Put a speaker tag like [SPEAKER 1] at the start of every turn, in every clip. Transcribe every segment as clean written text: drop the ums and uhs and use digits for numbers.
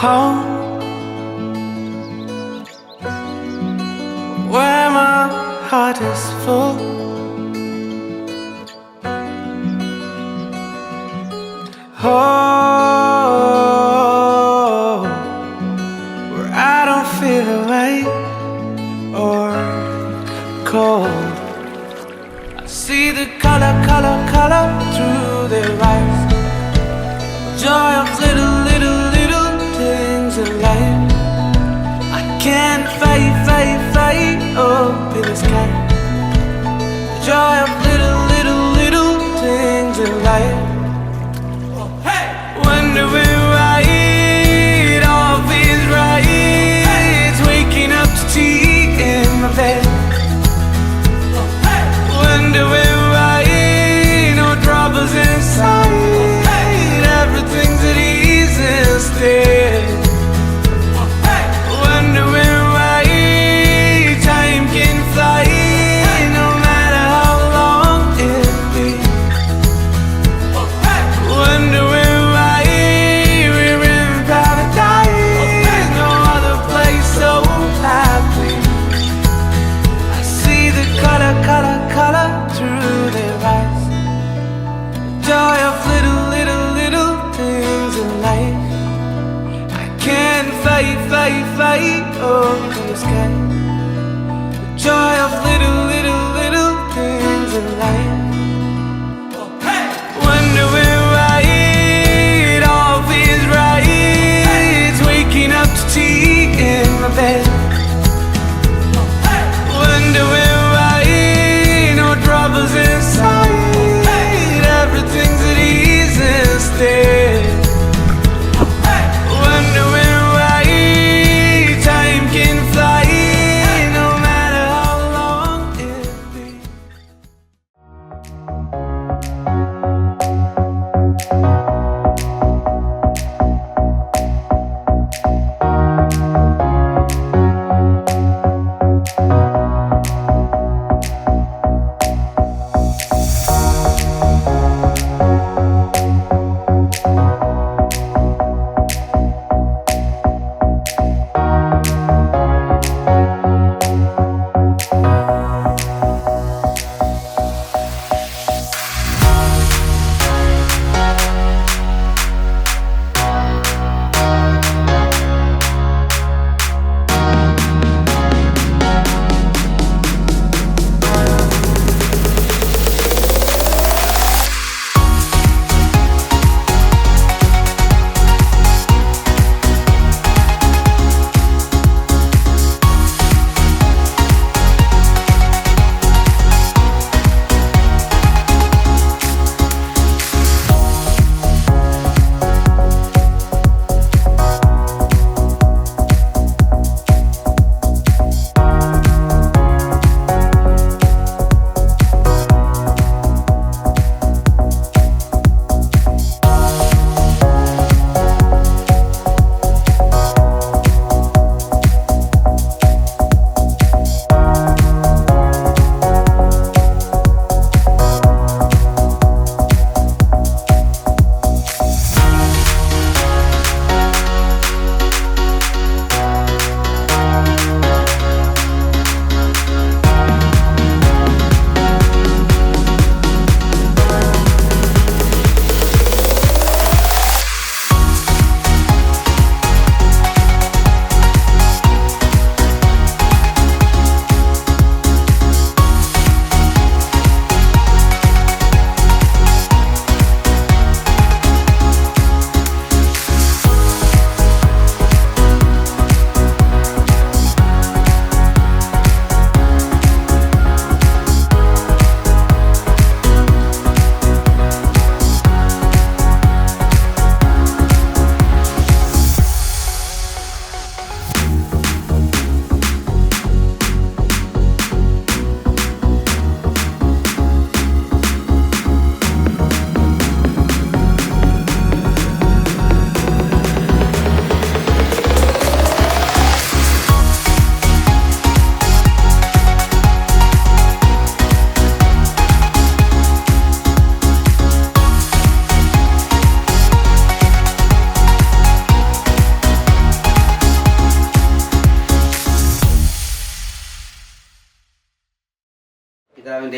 [SPEAKER 1] home, where my heart is full. Oh, where I don't feel away or cold. I see the color through their eyes. Joy of little things in life. I can't fight up in the sky. The joy of little things in life. Wondering why it all feels right. Waking up to tea in my bed. Wondering why no troubles inside. Everything's at ease instead. Wondering why time can fly, no matter how long it be. Wondering why we're in paradise, no other place so happy. I see the color through their eyes. Joy of little things in life. I can't fight up in the sky. The joy of little things in life. Wondering why it all feels right. Waking up to tea in my bed. Wondering why no troubles inside. Everything's at ease instead. Wondering why time can fly, no matter how long it be.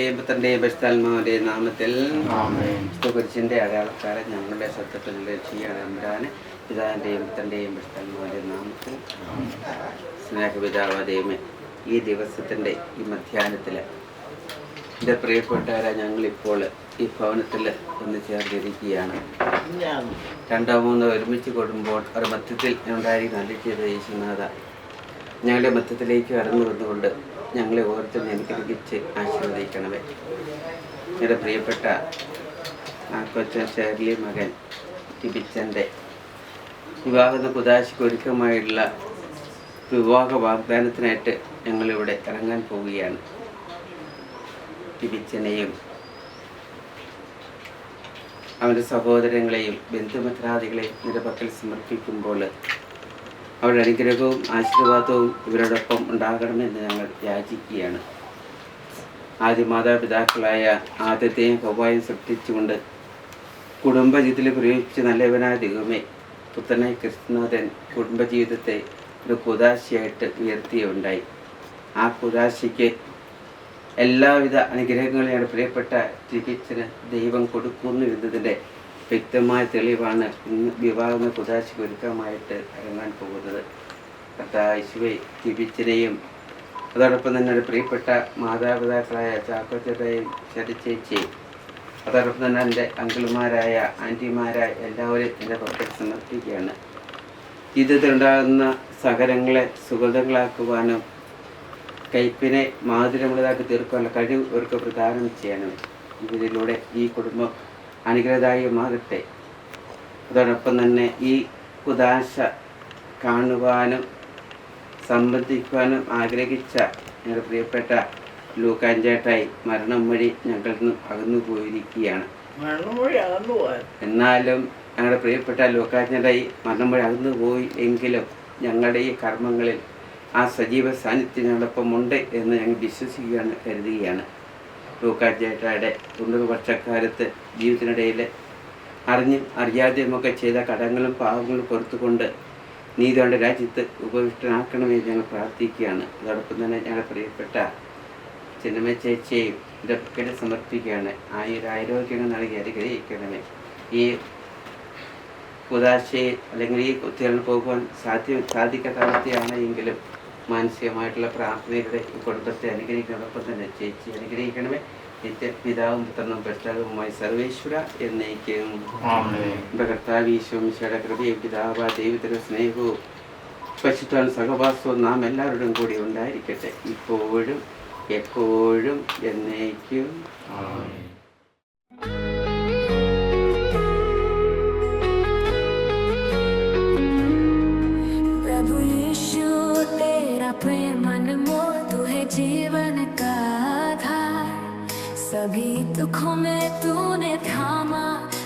[SPEAKER 2] പിതാവിന്റെയും പുത്രന്റെയും പരിശുദ്ധാത്മാവിന്റെയും നാമത്തിൽ കുരിശിന്റെ അടയാളക്കാരെ ഞങ്ങളുടെ ശത്രുക്കളിൽ ചെയ്യാൻ പിതാവിന്റെയും പുത്രന്റെയും പരിശുദ്ധാത്മാവിന്റെയും നാമത്തിൽ സ്നേഹപിതാവായ ദൈവമേ, ഈ ദിവസത്തിന്റെ ഈ മധ്യാഹ്നത്തിൽ എൻ്റെ പ്രിയപ്പെട്ടവരെ ഞങ്ങളിപ്പോൾ ഈ ഭവനത്തിൽ ഒന്ന് ചേർന്നിരിക്കുകയാണ്. രണ്ടോ മൂന്നോ ഒരുമിച്ച് കൂടുമ്പോൾ ഒരു മധ്യത്തിൽ ഉണ്ടായിരിക്കും നല്ല ചെയ്ത യേശുനാഥ, ഞങ്ങളുടെ മധ്യത്തിലേക്ക് കടന്നു വന്നുകൊണ്ട് ഞങ്ങളെ ഓരോരുത്തരും അനുഗ്രഹിച്ച് ആശീർവദിക്കണമേ. ഞങ്ങളുടെ പ്രിയപ്പെട്ട കൊച്ചൻ ഷേർലി മകൻ ടിബിച്ചൻ്റെ വിവാഹ കുദാശിക്ക് ഒരുക്കമായുള്ള വിവാഹ വാഗ്ദാനത്തിനായിട്ട് ഞങ്ങളിവിടെ ഇറങ്ങാൻ പോവുകയാണ്. ടിബിച്ചനെയും അവൻ്റെ സഹോദരങ്ങളെയും ബന്ധുമിത്രാദികളെയും നിരപക്കൽ സമർപ്പിക്കുമ്പോൾ അവരുടെ അനുഗ്രഹവും ആശീർവാദവും ഇവരോടൊപ്പം ഉണ്ടാകണമെന്ന് ഞങ്ങൾ യാചിക്കുകയാണ്. ആദ്യ മാതാപിതാക്കളായ ആദ്യത്തെയും ഹവ്വായും സൃഷ്ടിച്ചുകൊണ്ട് കുടുംബജീവിതത്തിൽ പ്രയോഗിച്ച് നല്ലവനായ ദൈവമേ, പുത്രനായ ക്രിസ്തുനാഥൻ കുടുംബജീവിതത്തെ ഒരു കുദാശയായിട്ട് ഉയർത്തിയുണ്ടായി. ആ കുദാശയ്ക്ക് എല്ലാവിധ അനുഗ്രഹങ്ങളെയാണ് പ്രിയപ്പെട്ട ടിബിച്ചന് ദൈവം കൊടുക്കുന്നു എന്നതിൻ്റെ വ്യക്തമായ തെളിവാണ് ഇന്ന് വിവാഹ കുദാശിക്ക് ഒരുക്കമായിട്ട് ഇറങ്ങാൻ പോകുന്നത്. കർത്താവ് ടിബിച്ചനെയും അതോടൊപ്പം തന്നെ ഒരു പ്രിയപ്പെട്ട മാതാപിതാക്കളായ ചാക്കോച്ചേട്ടയും ചേച്ചിയും അതോടൊപ്പം തന്നെ എൻ്റെ അങ്കിൾമാരായ ആൻറ്റിമാരായ എല്ലാവരെയും എൻ്റെ പക്കൽ സമർപ്പിക്കുകയാണ്. ജീവിതത്തിലുണ്ടാകുന്ന സകലങ്ങളെ സുഗതങ്ങളാക്കുവാനും കയ്പിനെ മാധുര്യമുള്ളതാക്കി തീർക്കാനുള്ള കഴിവ് അവർക്ക് പ്രദാനം ചെയ്യണം. ഇതിലൂടെ ഈ കുടുംബം അനുഗ്രഹദായകമാകട്ടെ. അതോടൊപ്പം തന്നെ ഈ കുദാശ കാണുവാനും സംബന്ധിക്കുവാനും ആഗ്രഹിച്ച ഞങ്ങളുടെ പ്രിയപ്പെട്ട ലൂക്കാഞ്ചേട്ടായി മരണം വഴി ഞങ്ങളിൽ നിന്നും അകന്നു പോയിരിക്കുകയാണ്. എന്നാലും ഞങ്ങളുടെ പ്രിയപ്പെട്ട ലൂക്കാഞ്ചേട്ടായി മരണം വഴി അകന്നു പോയി എങ്കിലും ഞങ്ങളുടെ ഈ കർമ്മങ്ങളിൽ ആ സജീവ സാന്നിധ്യം ഞങ്ങളൊപ്പം ഉണ്ട് എന്ന് ഞങ്ങൾ വിശ്വസിക്കുകയാണ്, കരുതുകയാണ്. ലൂക്കാഞ്ചേട്ടയുടെ 90 വർഷക്കാലത്ത് ജീവിതത്തിനിടയിൽ അറിഞ്ഞും അറിയാതെയുമൊക്കെ ചെയ്ത കടങ്ങളും പാവങ്ങളും പുറത്തുകൊണ്ട് നീതിയുടെ രാജ്യത്ത് ഉപവിഷ്ടനാക്കണമെന്ന് ഞങ്ങൾ പ്രാർത്ഥിക്കുകയാണ്. അതോടൊപ്പം തന്നെ ഞങ്ങളുടെ പ്രിയപ്പെട്ട ചിന്നമ്മ ചേച്ചിയെയും എൻ്റെ പക്കൽ സമർപ്പിക്കുകയാണ്. ആരോഗ്യങ്ങൾ നൽകി അനുഗ്രഹിക്കണമേ. ഈ കുദാശയെ അല്ലെങ്കിൽ ഈ കുത്തികളിൽ പോകുവാൻ സാധിക്കാത്ത അവസ്ഥയാണ് എങ്കിലും മാനസികമായിട്ടുള്ള പ്രാർത്ഥനയുടെ ഈ കുടുംബത്തെ അനുഗ്രഹിക്കണമൊപ്പം തന്നെ ചേച്ചി അനുഗ്രഹിക്കണമേ. നിത്യ പിതാവും പുത്രനും പരിശുദ്ധാത്മാവുമായ സർവേശ്വര എന്നേക്കും. നമ്മുടെ കർത്താവ് ഈശോയുടെ കൃപയും പിതാവായ ദൈവത്തിന്റെ സ്നേഹവും പരിശുദ്ധാത്മാവിന്റെ സഹവാസവും നാം എല്ലാവരുടെയും കൂടി ഉണ്ടായിരിക്കട്ടെ, ഇപ്പോഴും എപ്പോഴും എന്നേക്കും.
[SPEAKER 3] प्रेम अनमोल तू है जीवन का आधार, सभी दुखों में तूने थामा,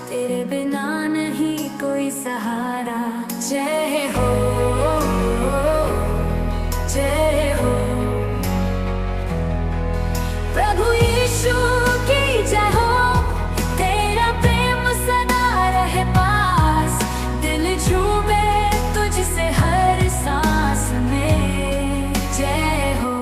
[SPEAKER 3] तेरे बिना नहीं कोई सहारा। जय हो जय हो प्रभु यीशु की जय हो, तेरा प्रेम सदा रहे पास, दिल झूमे तुझसे हर सांस में। जय हो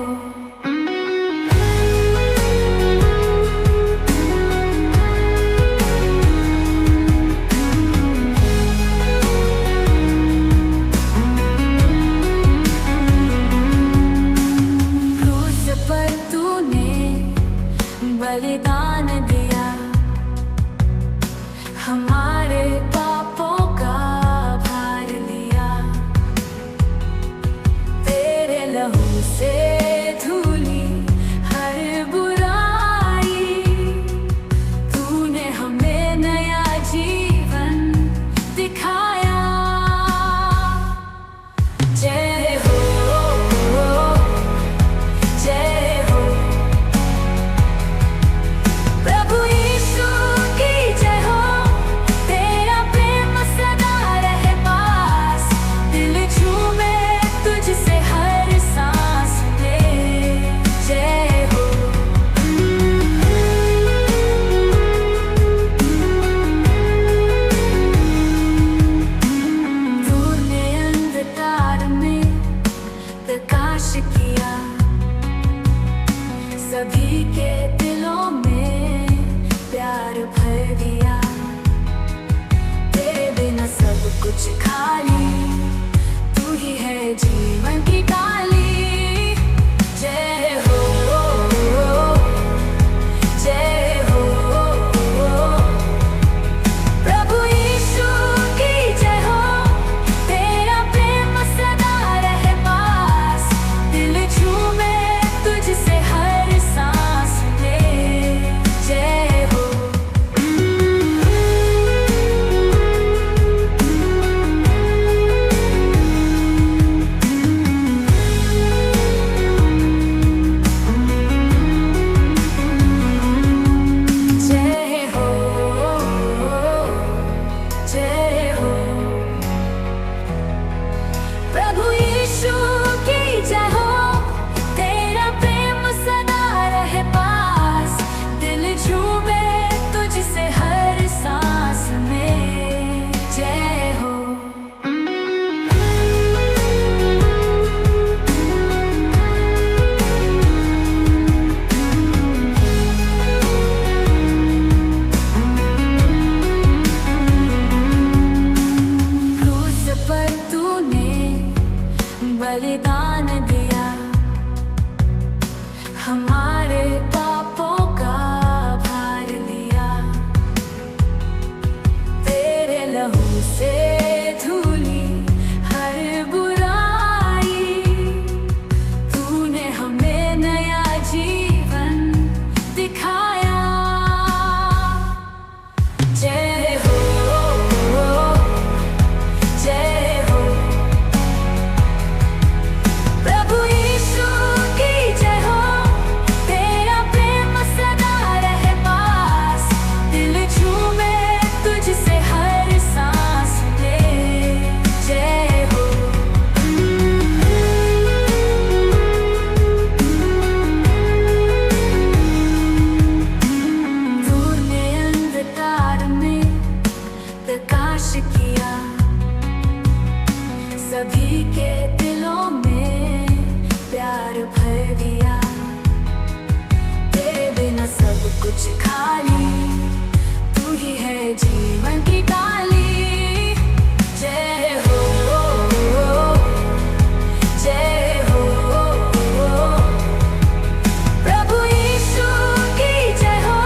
[SPEAKER 3] भर दिया, तेरे बिना सब कुछ खाली, तू ही है जीवन की डाली। जय हो जय हो प्रभु यीशु की जय हो, तेरा प्रेम सदा रहे पास, दिल झूमे तुझसे हर सांस ले। जय हो जय हो जय हो प्रभु यीशु की जय हो, तेरा प्रेम सदा रहे पास, दिल झूमे तुझसे हर सांस में। जय हो क्रूस पर तूने बलिदान दिया, हमारे पापों का भार लिया, तेरे लहू से धुली हर बुराई, तूने हमें नया जीवन दिखाया। जय हो जय हो प्रभु यीशु की जय हो, तेरा प्रेम सदा रहे पास, दिल झूमे तुझसे हर सांस ले। जय हो तूने अंधकार में प्रकाश किया, सभी के दिलों में प्यार भर दिया, तेरे बिना सब कुछ खाली, तू ही है जीवन की डाली। जय हो जय हो प्रभु यीशु की जय हो,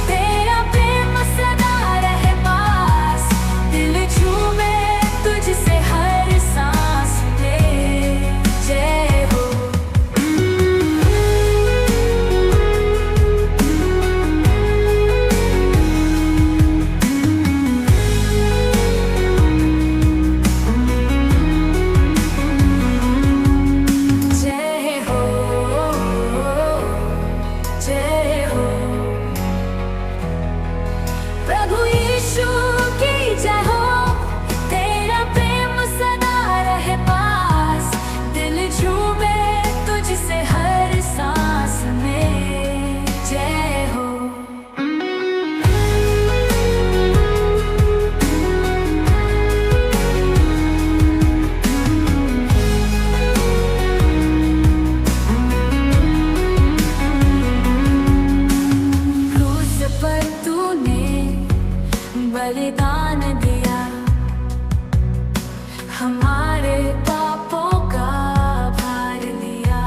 [SPEAKER 3] तेरा प्रेम सदा रहे पास, दिल झूमे तुझसे हर सांस ले। जय हो जय हो जय हो प्रभु यीशु की जय हो, तेरा प्रेम सदा रहे पास, दिल झूमे तुझसे हर सांस में। जय हो क्रूस पर तूने बलिदान दिया, हमारे पापों का भार लिया,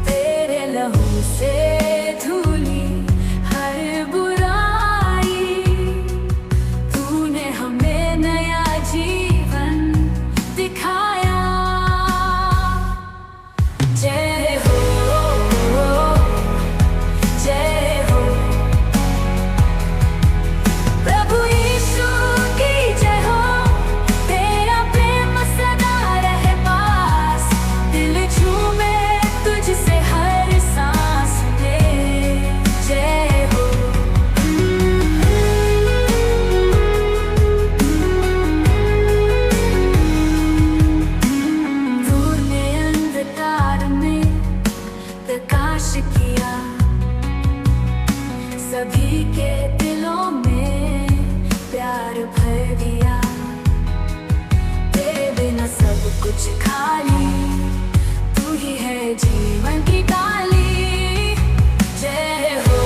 [SPEAKER 3] तेरे लहू से धुली हर बुराई, तूने हमें नया जीवन दिखाया। जय हो जय हो प्रभु यीशु की जय हो, तेरा प्रेम सदा रहे पास, दिल झूमे तुझसे हर सांस ले। जय हो तूने अंधकार में प्रकाश किया, सभी के दिलों में प्यार भर दिया, तेरे बिना सब कुछ खाली, तू ही है जीवन की डाली। जय हो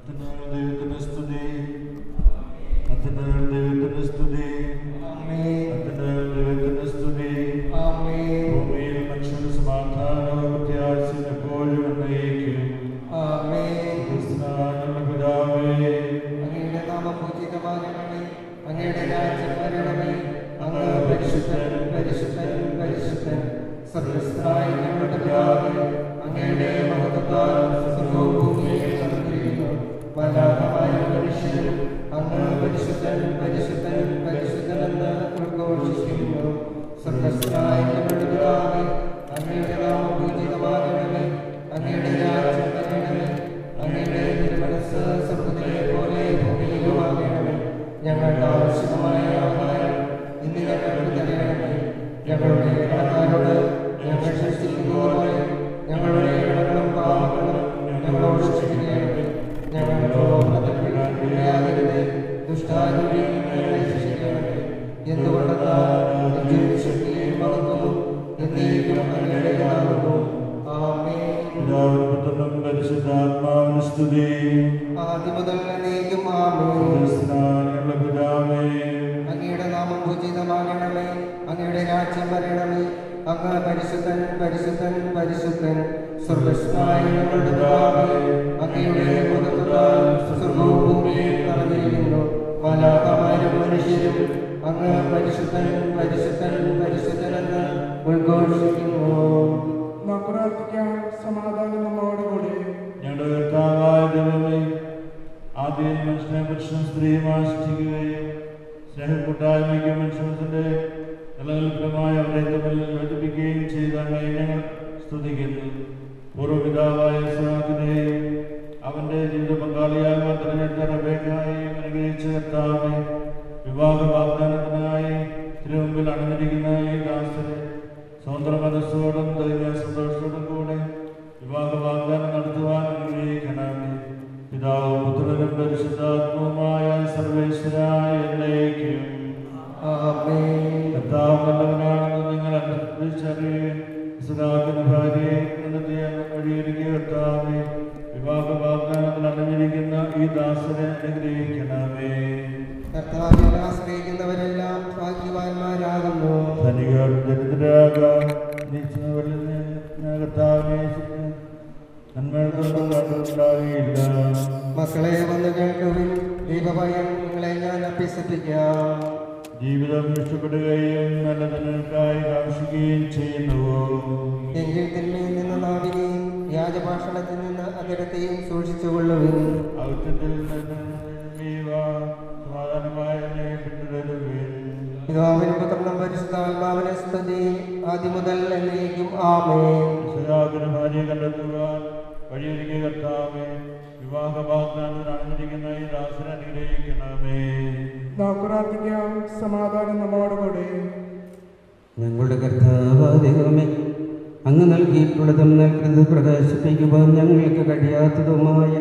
[SPEAKER 4] ദൈവത്തിന് സ്തുതി. ദൈവത്തിന് സ്തുതി. ദൈവത്തിന് സ്തുതി. ഭൂമിയിൽ മനുഷ്യന് സമാധാനവും പ്രത്യാശയും എപ്പോഴും എന്നേക്കും. പിതാവേ,
[SPEAKER 5] അങ്ങയുടെ നാമം പൂജിതമാകണമേ. അങ്ങയുടെ രാജ്യം വരണമേ. അങ്ങ് പരിശുദ്ധൻ, പരിശുദ്ധൻ, പരിശുദ്ധൻ. സ്വർഗ്ഗസ്ഥനായ ഞങ്ങളുടെ പിതാവേ, അങ്ങയുടെ മഹത്വത്താൽ സ്വർഗ്ഗവും ഭൂമിയും നിറഞ്ഞിരിക്കുന്നു. മാലാഖമാരായ മനുഷ്യരും അങ്ങ് പരിശുദ്ധൻ, പരിശുദ്ധൻ, പരിശുദ്ധൻ എന്ന് ഉദ്ഘോഷിക്കുന്നു. സ്വർഗ്ഗസ്ഥനായ ഞങ്ങളുടെ പിതാവേ, അങ്ങയുടെ നാമം പൂജിതമാകണമേ. അങ്ങയുടെ രാജ്യം വരണമേ. അങ്ങയുടെ തിരുമനസ്സ് സ്വർഗ്ഗത്തിലെ പോലെ ഭൂമിയിലുമാകണമേ. ഞങ്ങൾക്ക് ആവശ്യമായ ആഹാരം ഇന്ന് ഞങ്ങൾക്ക് തരണമേ. ഞങ്ങളുടെ കടക്കാരോട് ഞങ്ങൾ ശിക്ഷിക്കുന്നത് പോലെ ഞങ്ങളുടെ കടങ്ങളും പാപങ്ങളും ഞങ്ങളോട് ക്ഷമിക്കണമേ. ഞങ്ങൾ പ്രലോഭനത്തിൽപ്പെടാതിരുന്നേ. ദുഷ്ടാരൂപിയിൽ ഞങ്ങളെ ശിക്ഷിക്കണമേ. എന്തുകൊണ്ടെന്നാൽ ശക്തിയും മഹത്വവും എന്നേക്കും അങ്ങയുടേതാകുന്നു. ആമേൻ.
[SPEAKER 4] പരിശുദ്ധാത്മാവിന് സ്തുതി.
[SPEAKER 5] ആദ്യം മുതൽ എന്നേക്കും ആമേൻ.
[SPEAKER 4] പിതാവേ,
[SPEAKER 5] അങ്ങയുടെ നാമം പൂജിതമാകണമേ. അങ്ങയുടെ രാജ്യം വരണമേ. അങ്ങ് പരിശുദ്ധൻ, പരിശുദ്ധൻ, പരിശുദ്ധൻ. സ്വർഗ്ഗസ്ഥനായ ഞങ്ങളുടെ പിതാവേ, അങ്ങയുടെ മഹത്വത്താൽ സ്വർഗ്ഗവും ഭൂമിയും നിറഞ്ഞിരിക്കുന്നു. മാലാഖമാരും മനുഷ്യരും അങ്ങ് പരിശുദ്ധൻ, പരിശുദ്ധൻ, പരിശുദ്ധൻ എന്ന് ഉദ്ഘോഷിക്കുന്നു.
[SPEAKER 6] സമാധാനം നമ്മോടുകൂടി.
[SPEAKER 4] ഞങ്ങളുടെ കർത്താവായ ദൈവമേ, ആദ്യം മനുഷ്യനെ പുരുഷനും സ്ത്രീയും ആശ്രയിക്കുകയും സ്നേഹക്കൂട്ടായ്മയ്ക്കും മനുഷ്യന്റെ നിലനിൽപ്പുമായി അവരെ തമ്മിൽ യോജിപ്പിക്കുകയും ചെയ്ത അങ്ങയെ ഞങ്ങൾ സ്തുതിക്കുന്നു. പൂർവ്വപിതാവായ ഇസ്ഹാക്കിനെയും അവന്റെ ജീവിത പങ്കാളിയായി തിരഞ്ഞെടുത്ത റബേക്കയെയും അനുഗ്രഹിച്ച കർത്താവേ, വിവാഹ വാഗ്ദാനത്തിനായി തിരുമുമ്പിൽ അണിഞ്ഞിരിക്കുന്ന ഈ ദാസരെ സ്വതന്ത്ര മനസ്സോടും ദൈവ സന്തോഷത്തോടും കൂടെ വിവാഹ വാഗ്ദാനം നടത്തുവാൻ അനുഗ്രഹിക്കണമേ. പിതാവും പുത്രനും പരിശുദ്ധാത്മാവുമായ സർവേശ്വരായ എന്നേക്കും കർത്താവ് നല്ലവനാണെന്ന് നിങ്ങൾ അനുസരിച്ചറിയുകയും ഇസ്ഹാക്കിന്റെ ഭാര്യയെ കണ്ടെത്തിയ വഴിയൊരുക്കിയ കർത്താവേ, വിവാഹ വാഗ്ദാനത്തിൽ അണിഞ്ഞിരിക്കുന്ന ഈ ദാസരെ അനുഗ്രഹിക്കണമേ.
[SPEAKER 5] കർത്താവിൽ ആശ്രയിക്കുന്നവരെല്ലാം ഭാഗ്യവാന്മാരാകുന്നു. മക്കളെ വന്ന് കേൾക്കുവിൻ. ദൈവഭയം നിങ്ങളെ ഞാൻ അഭ്യസിപ്പിക്കാം.
[SPEAKER 4] ജീവിതം ഇഷ്ടപ്പെടുകയും നല്ലതിനേക്കായി കാക്ഷിക്കുകയും ചെയ്യുന്നുവോ?
[SPEAKER 5] എങ്കിൽ തിന്മയിൽ നിന്ന് നാവിനെയും വ്യാജഭാഷണത്തിൽ നിന്ന് അകരത്തെയും സൂക്ഷിച്ചുകൊള്ളുവിൻ.
[SPEAKER 4] ഔഷധത്തിൽ സമാധാനമായ പിന്തുടരുവിൻ.
[SPEAKER 5] പിതാവിനും പുത്രനും പരിശുദ്ധാത്മാവിനെ സ്തുതി. ആദ്യം മുതൽ എന്നേക്കും ആമേൻ.
[SPEAKER 4] ഇസ്ഹാക്കിന്റെ ഭാര്യയെ കണ്ടെത്തുവാൻ വഴിയൊരുക്കിയ കർത്താവേ, വിവാഹ വാഗ്ദാനത്തിൽ അണിഞ്ഞിരിക്കുന്ന ഈ ദാസനെ അനുഗ്രഹിക്കണമേ.
[SPEAKER 6] പ്രാർത്ഥിക്കാം. സമാധാനം നമ്മോടുകൂടി.
[SPEAKER 2] ഞങ്ങളുടെ കർത്താവാദികമേ, അങ്ങ് നൽകിയിട്ടുള്ളതും നൽകുന്നത് പ്രകാശിപ്പിക്കുവാൻ ഞങ്ങൾക്ക് കഴിയാത്തതുമായ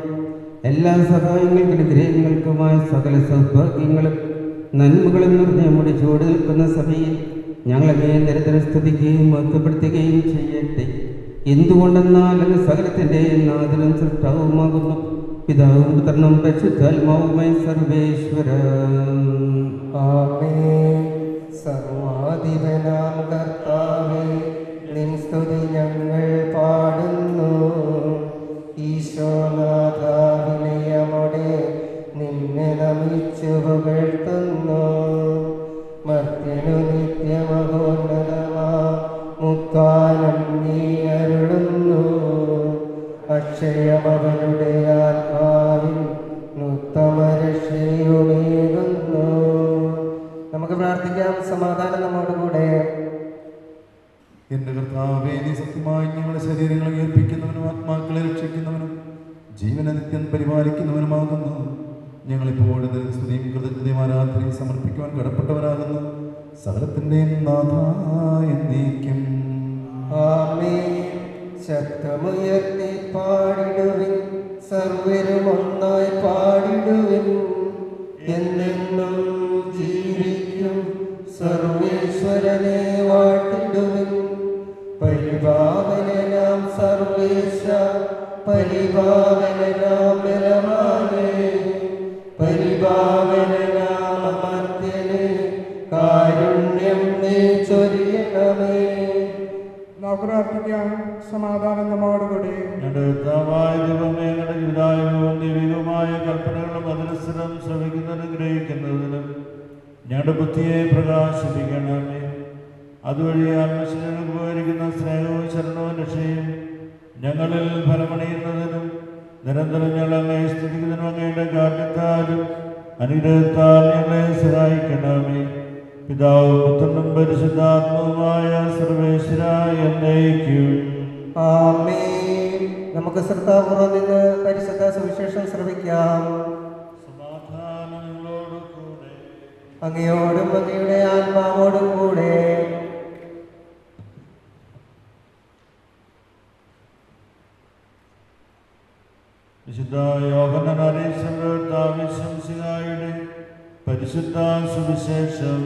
[SPEAKER 2] എല്ലാ സഹായങ്ങൾക്കും അനുഗ്രഹങ്ങൾക്കുമായ സകല സൗഭാഗ്യങ്ങളും നന്മകളും നിറഞ്ഞ നമ്മുടെ ചൂട് നിൽക്കുന്ന സഭയിൽ ഞങ്ങളെ നിരന്തരം സ്തുതിക്കുകയും മഹത്വപ്പെടുത്തുകയും ചെയ്യട്ടെ. എന്തുകൊണ്ടെന്നാൽ അങ്ങ് സകലത്തിൻ്റെ നാഥനും സൃഷ്ടാവുമാകുന്നു. പിതാവും പുത്രനും പരിശുദ്ധാത്മാവുമായ സർവേശ്വര.
[SPEAKER 5] ആമേൻ. സർവാധിപനാം കർത്താവേ, നിൻ സ്തുതി ഞങ്ങൾ പാടുന്നു. ഈശോനാഥ, വിനയമോടെ നിന്നെ നമിച്ചു പുകഴ്ത്തുന്നു. മർത്യനു നിത്യമഹോന്നതമാ മുക്കാനം നീ അരുളുന്നു. അക്ഷയമവനുടെ ആത്മാവിൻ ഉത്തമരക്ഷയുമേകുന്നു. നമുക്ക് പ്രാർത്ഥിക്കാം. സമാധാനം നമ്മോടുകൂടെ.
[SPEAKER 4] എന്റെ കർത്താവേ, നീ സത്യമായി ഞങ്ങളുടെ ശരീരങ്ങളെ ഉയർപ്പിക്കുന്നവനും ആത്മാക്കളെ രക്ഷിക്കുന്നവനും ജീവനെ നിത്യം പരിപാലിക്കുന്നവനുമാകുന്നു. ഞങ്ങളിപ്പോൾ നിനക്ക് സ്തുതിയും കൃതജ്ഞതയും ആരാധനയും സമർപ്പിക്കുവാൻ കടപ്പെട്ടവരാകുന്നു. സകലത്തിൻ്റെയും നാഥായ എന്നേക്കും
[SPEAKER 5] ആമേൻ. ശബ്ദമുയർത്തി പാടിടുവിൻ, സർവരും ഒന്നായി പാടിടുവിൻ. എന്നെന്നും ജീവിക്കും സർവേശ്വരനെ വാഴ്ത്തിടുവിൻ. പരിപാവനാം സർവേശ, പരിപാവനാം ബലവാനേ, പരിപാവനാമർത്യന് കാരുണ്യം നീ ചൊരിയണമേ.
[SPEAKER 6] നാം പ്രാർത്ഥിക്കാം. സമാധാനം നമ്മോടുകൂടി.
[SPEAKER 4] ഞങ്ങളുടെ കർത്താവായ ദൈവമേ, ഞങ്ങളുടെ വിധായകവും ദൈവികവുമായ കൽപ്പനകളും അതിനനുസരം ശ്രമിക്കുന്നതിനും ഗ്രഹിക്കുന്നതിനും ഞങ്ങളുടെ ബുദ്ധിയെ പ്രകാശിപ്പിക്കണമേ. അതുവഴി ആത്മശരീരം ഉപകരിക്കുന്ന സ്നേഹവും ശരണവും രക്ഷയും ഞങ്ങളിൽ ഫലമണിയുന്നതിനും നിരന്തരം ഞങ്ങൾ അങ്ങേ സ്തുതിക്കുന്നതിനും അങ്ങയുടെ കാരണത്താലും അനുഗ്രഹത്താൽ ഞങ്ങളെ സഹായിക്കണമേ. പിതാവും പുത്രനും പരിശുദ്ധാത്മാവുമായ സർവേശ്വരായ എന്നേക്കും
[SPEAKER 5] ആമേൻ. നമുക്ക് ശ്രദ്ധാപൂർവ്വം നിന്ന് പരിശുദ്ധ സുവിശേഷം ശ്രവിക്കാം.
[SPEAKER 4] സമാധാനം നിങ്ങളോട് കൂടെ.
[SPEAKER 5] അങ്ങയോടും അങ്ങയുടെ ആത്മാവോടും കൂടെ.
[SPEAKER 4] വിശുദ്ധ യോഹന്നാൻ അറിയിച്ച കർത്താവിശംസിഹായുടെ പരിശുദ്ധ സുവിശേഷം.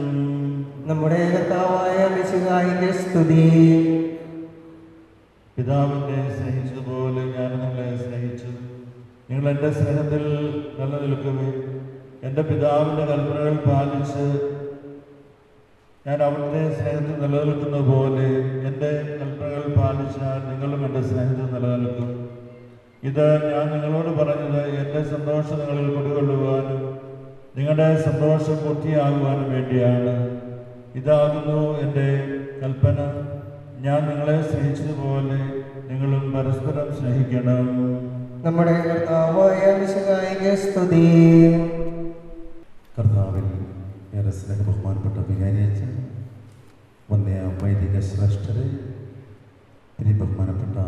[SPEAKER 5] നമ്മുടെ കർത്താവായ മിശിഹായിക്ക് സ്തുതി.
[SPEAKER 4] പിതാവിനെ സ്നേഹിച്ചതുപോലെ ഞാൻ നിങ്ങളെ സ്നേഹിച്ചു. നിങ്ങൾ എൻ്റെ സ്നേഹത്തിൽ നിലനിൽക്കുവേ. എൻ്റെ പിതാവിൻ്റെ കൽപ്പനകൾ പാലിച്ച് ഞാൻ അവിടുത്തെ സ്നേഹത്തിൽ നിലനിൽക്കുന്ന പോലെ എൻ്റെ കൽപ്പനകൾ പാലിച്ചാൽ നിങ്ങളും എൻ്റെ സ്നേഹത്തിൽ നിലനിൽക്കും. ഇത് ഞാൻ നിങ്ങളോട് പറഞ്ഞത് എൻ്റെ സന്തോഷം നിങ്ങളിൽ കുടികൊള്ളുവാനും നിങ്ങളുടെ സന്തോഷം പൂർത്തിയാകുവാനും വേണ്ടിയാണ്. ഇതാകുന്നു എൻ്റെ കൽപ്പന, ഞാൻ നിങ്ങളെ സ്നേഹിച്ചതുപോലെ നിങ്ങളും പരസ്പരം സ്നേഹിക്കണം.
[SPEAKER 5] നമ്മുടെ കർത്താവായ മിശിഹായിക്ക് സ്തുതി.
[SPEAKER 4] കർത്താവിൽ ഏറെ സ്നേഹ ബഹുമാനപ്പെട്ട വികാരിയച്ഛൻ, വന്യ വൈദിക ശ്രേഷ്ഠരെ, ഇനി ബഹുമാനപ്പെട്ട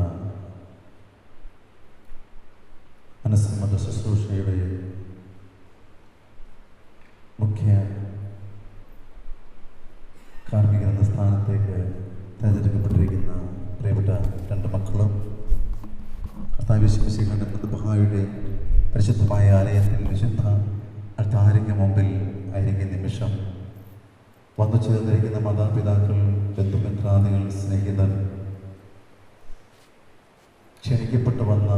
[SPEAKER 4] മനസ്സമ്മത ശുശ്രൂഷയുടെ മുഖ്യ കാർമ്മികൻ എന്ന സ്ഥാനത്തേക്ക് തിരഞ്ഞെടുക്കപ്പെട്ടിരിക്കുന്ന പ്രിയപ്പെട്ട രണ്ട് മക്കളും കർത്താവിശ്വസികളുടെ മൃതബഹായുടെ പരിശുദ്ധമായ ആലയത്തിൽ വിശുദ്ധ അൾത്താരയ്ക്ക് മുമ്പിൽ ആയിരിക്കുന്ന നിമിഷം വന്നു ചേർന്നിരിക്കുന്ന മാതാപിതാക്കൾ, ബന്ധുമിത്രാദികൾ, സ്നേഹിതർ, ക്ഷണിക്കപ്പെട്ടു വന്ന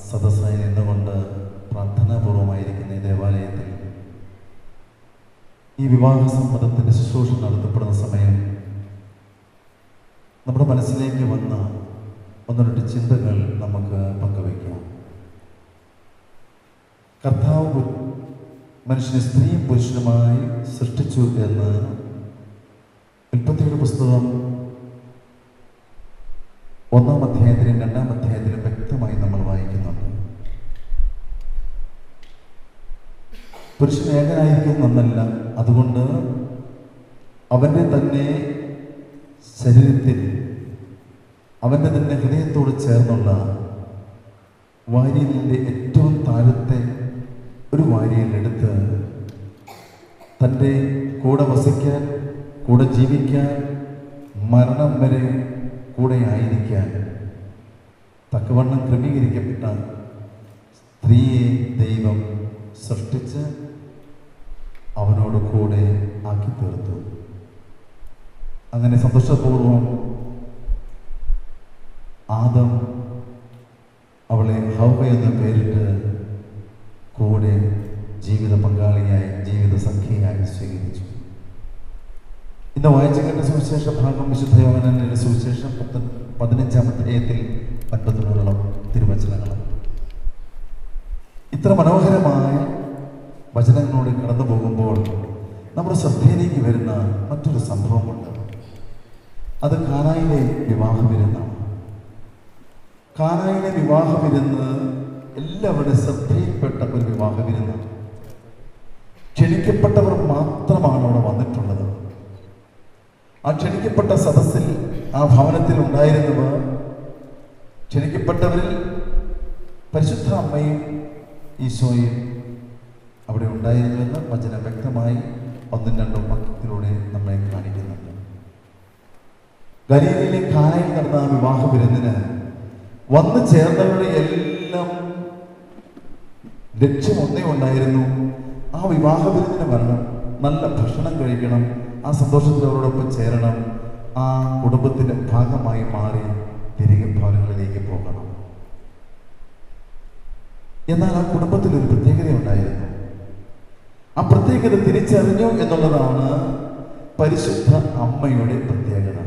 [SPEAKER 4] സദസ്സായി നിന്നുകൊണ്ട് പ്രാർത്ഥനാപൂർവമായിരിക്കുന്ന ഈ ദേവാലയത്തിൽ ഈ വിവാഹ സമ്മതത്തിൻ്റെ ശുശ്രൂഷ നടത്തപ്പെടുന്ന സമയം നമ്മുടെ മനസ്സിലേക്ക് വന്ന ഒന്ന് രണ്ട് ചിന്തകൾ നമുക്ക് പങ്കുവയ്ക്കാം. കർത്താവ് മനുഷ്യനെ സ്ത്രീയും പുരുഷനുമായി സൃഷ്ടിച്ചു എന്ന് ഉൽപ്പത്തിയുടെ പുസ്തകം 1-ാം അധ്യായത്തിലും 2-ാം അധ്യായത്തിലും വ്യക്തമായി നമ്മൾ വായിക്കുന്നുണ്ട്. പുരുഷൻ ഏകനായിരിക്കുന്നല്ല, അതുകൊണ്ട് അവൻ്റെ തന്നെ ശരീരത്തിൽ അവൻ്റെ തന്നെ ഹൃദയത്തോട് ചേർന്നുള്ള വാരിയലിൻ്റെ ഏറ്റവും താഴത്തെ ഒരു വാരിയലെടുത്ത് തൻ്റെ കൂടെ വസിക്കാൻ, കൂടെ ജീവിക്കാൻ, മരണം വരെ കൂടെ ആയിരിക്കാൻ തക്കവണ്ണം ക്രമീകരിക്കപ്പെട്ട സ്ത്രീയെ ദൈവം സൃഷ്ടിച്ച് അവനോട് കൂടെ ആക്കി തീർത്തു. അങ്ങനെ സന്തോഷപൂർവം ആദം അവളെ ഹവ്വ എന്ന പേരിട്ട് കൂടെ ജീവിത പങ്കാളിയായി, ജീവിത സഖിയായി സ്വീകരിച്ചു. ഇന്ന് വായിച്ചു കേട്ട സുവിശേഷ ഭാഗം വിശുദ്ധ യോഹന്നാന്റെ സുവിശേഷം 15-ാം അധ്യായത്തിൽ 9 തിരുവചനങ്ങൾ. ഇത്ര മനോഹരമായ വചനങ്ങളോട് കടന്നു പോകുമ്പോൾ നമ്മുടെ ശ്രദ്ധയിലേക്ക് വരുന്ന മറ്റൊരു സംഭവമുണ്ട്. അത് കാനായിലെ വിവാഹ വിരുന്നാണ്. കാനായിലെ വിവാഹ വിരുന്ന് എല്ലാവരുടെ ശ്രദ്ധയിൽപ്പെട്ട ഒരു വിവാഹ വിരുന്നാണ്. ക്ഷണിക്കപ്പെട്ടവർ മാത്രമാണ് അവിടെ വന്നിട്ടുള്ളത്. ആ ക്ഷണിക്കപ്പെട്ട സദസ്സിൽ, ആ ഭവനത്തിൽ ഉണ്ടായിരുന്നവർ, ക്ഷണിക്കപ്പെട്ടവരിൽ പരിശുദ്ധ അമ്മയും ഈശോയും അവിടെ ഉണ്ടായിരുന്നുവെന്ന് വചനം വ്യക്തമായി 1-2 വാക്യത്തിലൂടെ നമ്മളെ കാണിക്കുന്നുണ്ട്. ഗലീലയിലെ കാനായിൽ നടന്ന ആ വിവാഹ വിരുന്നിന് വന്നു ചേർന്നവരുടെ എല്ലാം ലക്ഷ്യം ഒന്നേ ഉണ്ടായിരുന്നു. ആ വിവാഹ വിരുന്നിന് വരണം, നല്ല ഭക്ഷണം കഴിക്കണം, ആ സന്തോഷത്തിൽ അവരോടൊപ്പം ചേരണം, ആ കുടുംബത്തിൻ്റെ ഭാഗമായി മാറി തിരികെ ഭവനങ്ങളിലേക്ക് പോകണം. എന്നാൽ ആ കുടുംബത്തിൽ ഒരു പ്രത്യേകത ഉണ്ടായിരുന്നു. ആ പ്രത്യേകത തിരിച്ചറിഞ്ഞു എന്നുള്ളതാണ് പരിശുദ്ധ അമ്മയുടെ പ്രത്യേകത.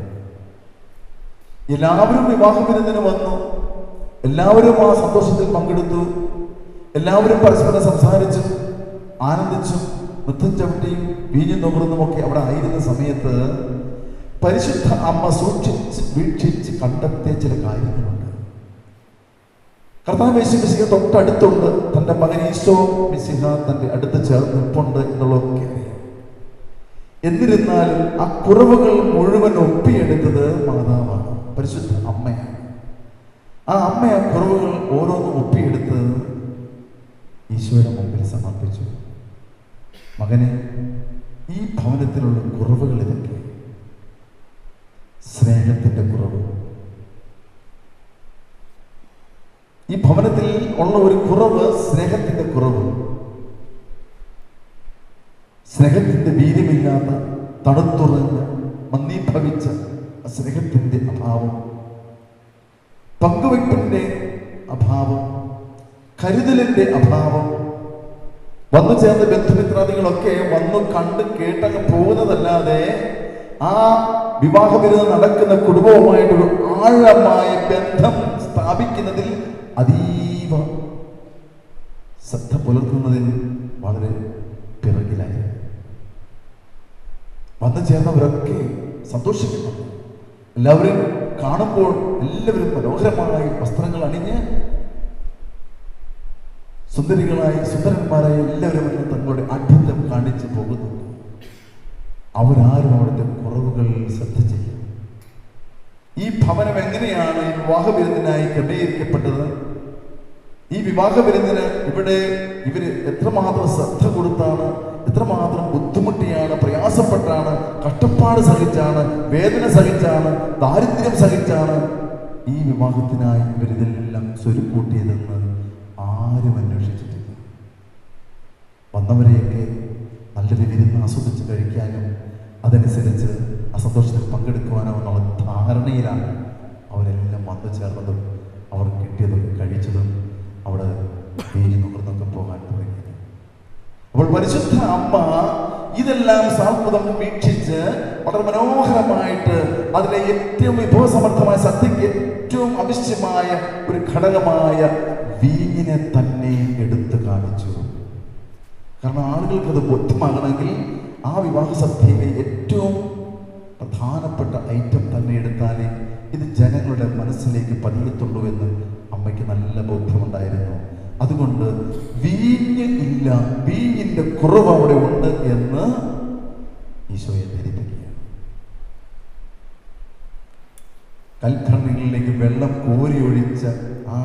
[SPEAKER 4] എല്ലാവരും വിവാഹവിരുന്നിന് വന്നു, എല്ലാവരും ആ സന്തോഷത്തിൽ പങ്കെടുത്തു, എല്ലാവരും പരസ്പരം സംസാരിച്ചും ആനന്ദിച്ചും നൃത്തം ചവിട്ടിയും വീഞ്ഞും നുകർന്നുമൊക്കെ അവിടെ ആയിരുന്ന സമയത്ത് പരിശുദ്ധ അമ്മ സൂക്ഷിച്ച് വീക്ഷിച്ച് കണ്ടെത്തിയ ചില കാര്യങ്ങളുണ്ട്. കർത്താവ് യേശു മിശിഹ തൊട്ടടുത്തുണ്ട്, തൻ്റെ മകൻ ഈശോ മിശിഹ തൻ്റെ അടുത്ത് ചേർന്ന് നിൽപ്പുണ്ട് എന്നുള്ളതൊക്കെ അറിയാം. എന്നിരുന്നാലും ആ കുറവുകൾ മുഴുവൻ ഒപ്പിയെടുത്തത് മാതാവാണ്, പരിശുദ്ധ അമ്മയാണ്. ആ അമ്മ ആ കുറവുകൾ ഓരോന്നും ഒപ്പിയെടുത്ത് ഈശോയുടെ മുമ്പിൽ സമർപ്പിച്ചു. മകനെ, ഈ ഭവനത്തിലുള്ള കുറവുകൾ ഇതൊക്കെ. സ്നേഹത്തിന്റെ കുറവ്. ഈ ഭവനത്തിൽ ഉള്ള ഒരു കുറവ് സ്നേഹത്തിന്റെ കുറവ്. സ്നേഹത്തിന്റെ വീര്യമില്ലാത്ത, തണുത്തുറഞ്ഞ, മന്ദീഭവിച്ച സ്നേഹത്തിന്റെ അഭാവം, പങ്കുവെപ്പിന്റെ അഭാവം, കരുതലിന്റെ അഭാവം. വന്നു ചേർന്ന ബന്ധുമിത്രാദികളൊക്കെ വന്നു കണ്ട് കേട്ടങ്ങ് പോകുന്നതല്ലാതെ ആ വിവാഹവിരുന്ന് നടക്കുന്ന കുടുംബവുമായിട്ടൊരു ആഴമായ ബന്ധം സ്ഥാപിക്കുന്നതിൽ അതീവ ശ്രദ്ധ പുലർത്തുന്നതിൽ വളരെ പിറകിലായി. വന്നു ചേർന്നവരൊക്കെ സന്തോഷിക്കുന്നു. എല്ലാവരും കാണുമ്പോൾ എല്ലാവരും മനോഹരമായ വസ്ത്രങ്ങൾ അണിഞ്ഞ് സുന്ദരികളായി സുന്ദരന്മാരായ എല്ലാവരും തങ്ങളുടെ ആഠ്യത്വം കാണിച്ചു പോകുന്നു. അവരാരും അവിടുത്തെ കുറവുകൾ ശ്രദ്ധിച്ചില്ല. ഈ ഭവനം എങ്ങനെയാണ് ഈ വിവാഹവിരുന്നിനായി ക്രമീകരിക്കപ്പെട്ടത്? ഈ വിവാഹവിരുന്നിന് ഇവിടെ ഇവര് എത്രമാത്രം ശ്രദ്ധ കൊടുത്താണ്, എത്രമാത്രം ബുദ്ധിമുട്ടിയാണ്, പ്രയാസപ്പെട്ടാണ്, കഷ്ടപ്പാട് സഹിച്ചാണ്, വേദന സഹിച്ചാണ്, ദാരിദ്ര്യം സഹിച്ചാണ് ഈ വിവാഹത്തിനായി ഇവരിതെല്ലാം സ്വരുക്കൂട്ടിയതെന്ന് ആരും അന്വേഷിച്ചിട്ടില്ല. വന്നവരെയൊക്കെ നല്ലൊരു വിരുന്ന് ആസ്വദിച്ച് കഴിക്കാനും അതനുസരിച്ച് ആ സന്തോഷത്തിൽ പങ്കെടുക്കുവാനോ എന്നുള്ള ധാരണയിലാണ് അവരെല്ലാം വന്നു ചേർന്നതും അവർ കിട്ടിയതും കഴിച്ചതും അവിടെ വീഞ്ഞു നുകർന്നൊക്കെ പോകാൻ തുടങ്ങിയത്. അപ്പോൾ പരിശുദ്ധ അമ്മ ഇതെല്ലാം സാത്വതം വീക്ഷിച്ച് വളരെ മനോഹരമായിട്ട് അതിലെ ഏറ്റവും വിഭവസമർത്ഥമായ സത്യക്ക് ഏറ്റവും ആവശ്യമായ ഒരു ഘടകമായ വീഞ്ഞിനെ തന്നെ എടുത്തു കാണിച്ചു. കാരണം ആളുകൾക്കത് ബോധ്യമാകണമെങ്കിൽ ആ വിവാഹ സദ്യയിലെ ഏറ്റവും പ്രധാനപ്പെട്ട ഐറ്റം തന്നെ എടുത്താലേ ഇത് ജനങ്ങളുടെ മനസ്സിലേക്ക് പതിയത്തുള്ളൂ എന്ന് അമ്മയ്ക്ക് നല്ല ബോധ്യമുണ്ടായിരുന്നു. അതുകൊണ്ട് വീഞ്ഞ് ഇല്ല, വീഞ്ഞിന്റെ കുറവ് അവിടെ ഉണ്ട് എന്ന് ഈശോയെ ധരിപ്പിക്കുകയാണ്. കൽഭരണികളിലേക്ക് വെള്ളം കോരി ഒഴിച്ച ആ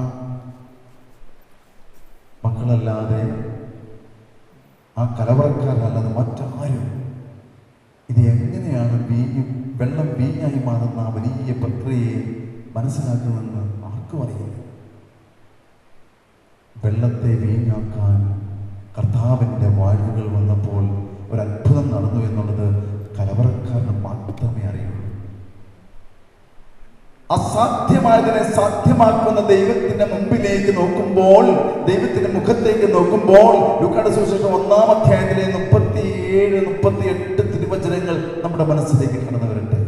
[SPEAKER 4] മക്കളല്ലാതെ, ആ കലവറക്കാരല്ലാതെ മറ്റാരും ഇത് എങ്ങനെയാണ് വെള്ളം വീഞ്ഞായി മാറുന്ന ആ വലിയ പ്രക്രിയയെ മനസ്സിലാക്കുമെന്ന് ആർക്കും അറിയില്ല. വെള്ളത്തെ വീഞ്ഞാക്കാൻ കർത്താവിൻ്റെ വാഴ്വുകൾ വന്നപ്പോൾ ഒരത്ഭുതം നടന്നു എന്നുള്ളത് കലവറക്കാരന് മാത്രമേ അറിയുള്ളൂ. അസാധ്യമായതിനെ സാധ്യമാക്കുന്ന ദൈവത്തിന്റെ മുമ്പിലേക്ക് നോക്കുമ്പോൾ, ദൈവത്തിന്റെ മുഖത്തേക്ക് നോക്കുമ്പോൾ, ലൂക്കായുടെ സുവിശേഷം 1-ാം അധ്യായത്തിലെ 37-38 തിരുവചനങ്ങൾ നമ്മുടെ മനസ്സിലേക്ക് കടന്നു വരട്ടെ.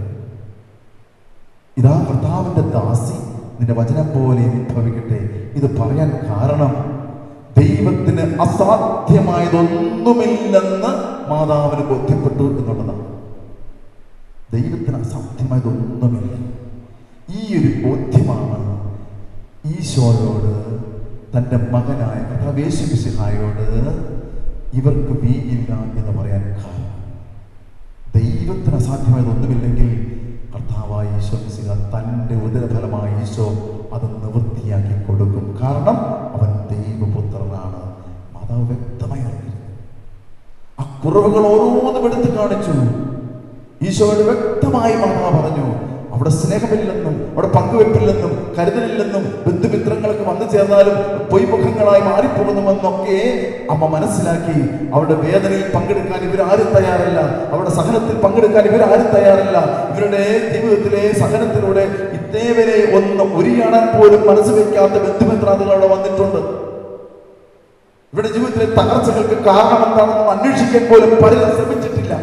[SPEAKER 4] ഇതാ കർത്താവിന്റെ ദാസി, നിന്റെ വചനം പോലെ ഭവിക്കട്ടെ. ഇത് പറയാൻ കാരണം ദൈവത്തിന് അസാധ്യമായതൊന്നുമില്ലെന്ന് മാതാവിന് ബോധ്യപ്പെട്ടു എന്നുള്ളതാണ്. ദൈവത്തിന് അസാധ്യമായതൊന്നുമില്ല. ഈ ഒരു ബോധ്യമാണ് ഈശോയോട്, തൻ്റെ മകനായ കർത്താവ് യേശു മിശിഹായോട് ഇവർക്ക് വീഞ്ഞില്ല എന്ന് പറയാൻ കാരണം. ദൈവത്തിന് അസാധ്യമായതൊന്നുമില്ലെങ്കിൽ കർത്താവായ ഈശോ മിശിഹ തൻ്റെ ഉദരഫലമായ ഈശോ അത് നിവൃത്തിയാക്കി കൊടുക്കും. കാരണം അവൻ ദൈവപുത്രനാണ്. മാതാവ് വ്യക്തമായി അറിഞ്ഞിരുന്നു. ആ കുറവുകൾ ഓരോന്നും എടുത്തു കാണിച്ചു. ഈശോയോട് വ്യക്തമായി മാതാവ് പറഞ്ഞു, അവിടെ സ്നേഹമില്ലെന്നും അവിടെ പങ്കുവെപ്പില്ലെന്നും കരുതലില്ലെന്നും ബന്ധുമിത്രങ്ങൾക്ക് വന്നു ചേർന്നാലും പൊയ്മുഖങ്ങളായി മാറിപ്പോകുന്നുവെന്നൊക്കെ അമ്മ മനസ്സിലാക്കി. അവരുടെ വേദനയിൽ പങ്കെടുക്കാൻ ഇവരാരും തയ്യാറല്ല, അവരുടെ സഹനത്തിൽ പങ്കെടുക്കാൻ ഇവരാരും തയ്യാറല്ല. ഇവരുടെ ജീവിതത്തിലെ സഹനത്തിലൂടെ ഇതേവരെ ഒന്ന് ഒരിയാടാൻ പോലും മനസ്സ് വയ്ക്കാത്ത ബന്ധുമിത്രാദികൾ അവിടെ വന്നിട്ടുണ്ട്. ഇവരുടെ ജീവിതത്തിലെ തകർച്ചകൾക്ക് കാരണം എന്താണെന്ന് അന്വേഷിക്കാൻ പോലും പലരും ശ്രമിച്ചിട്ടില്ല.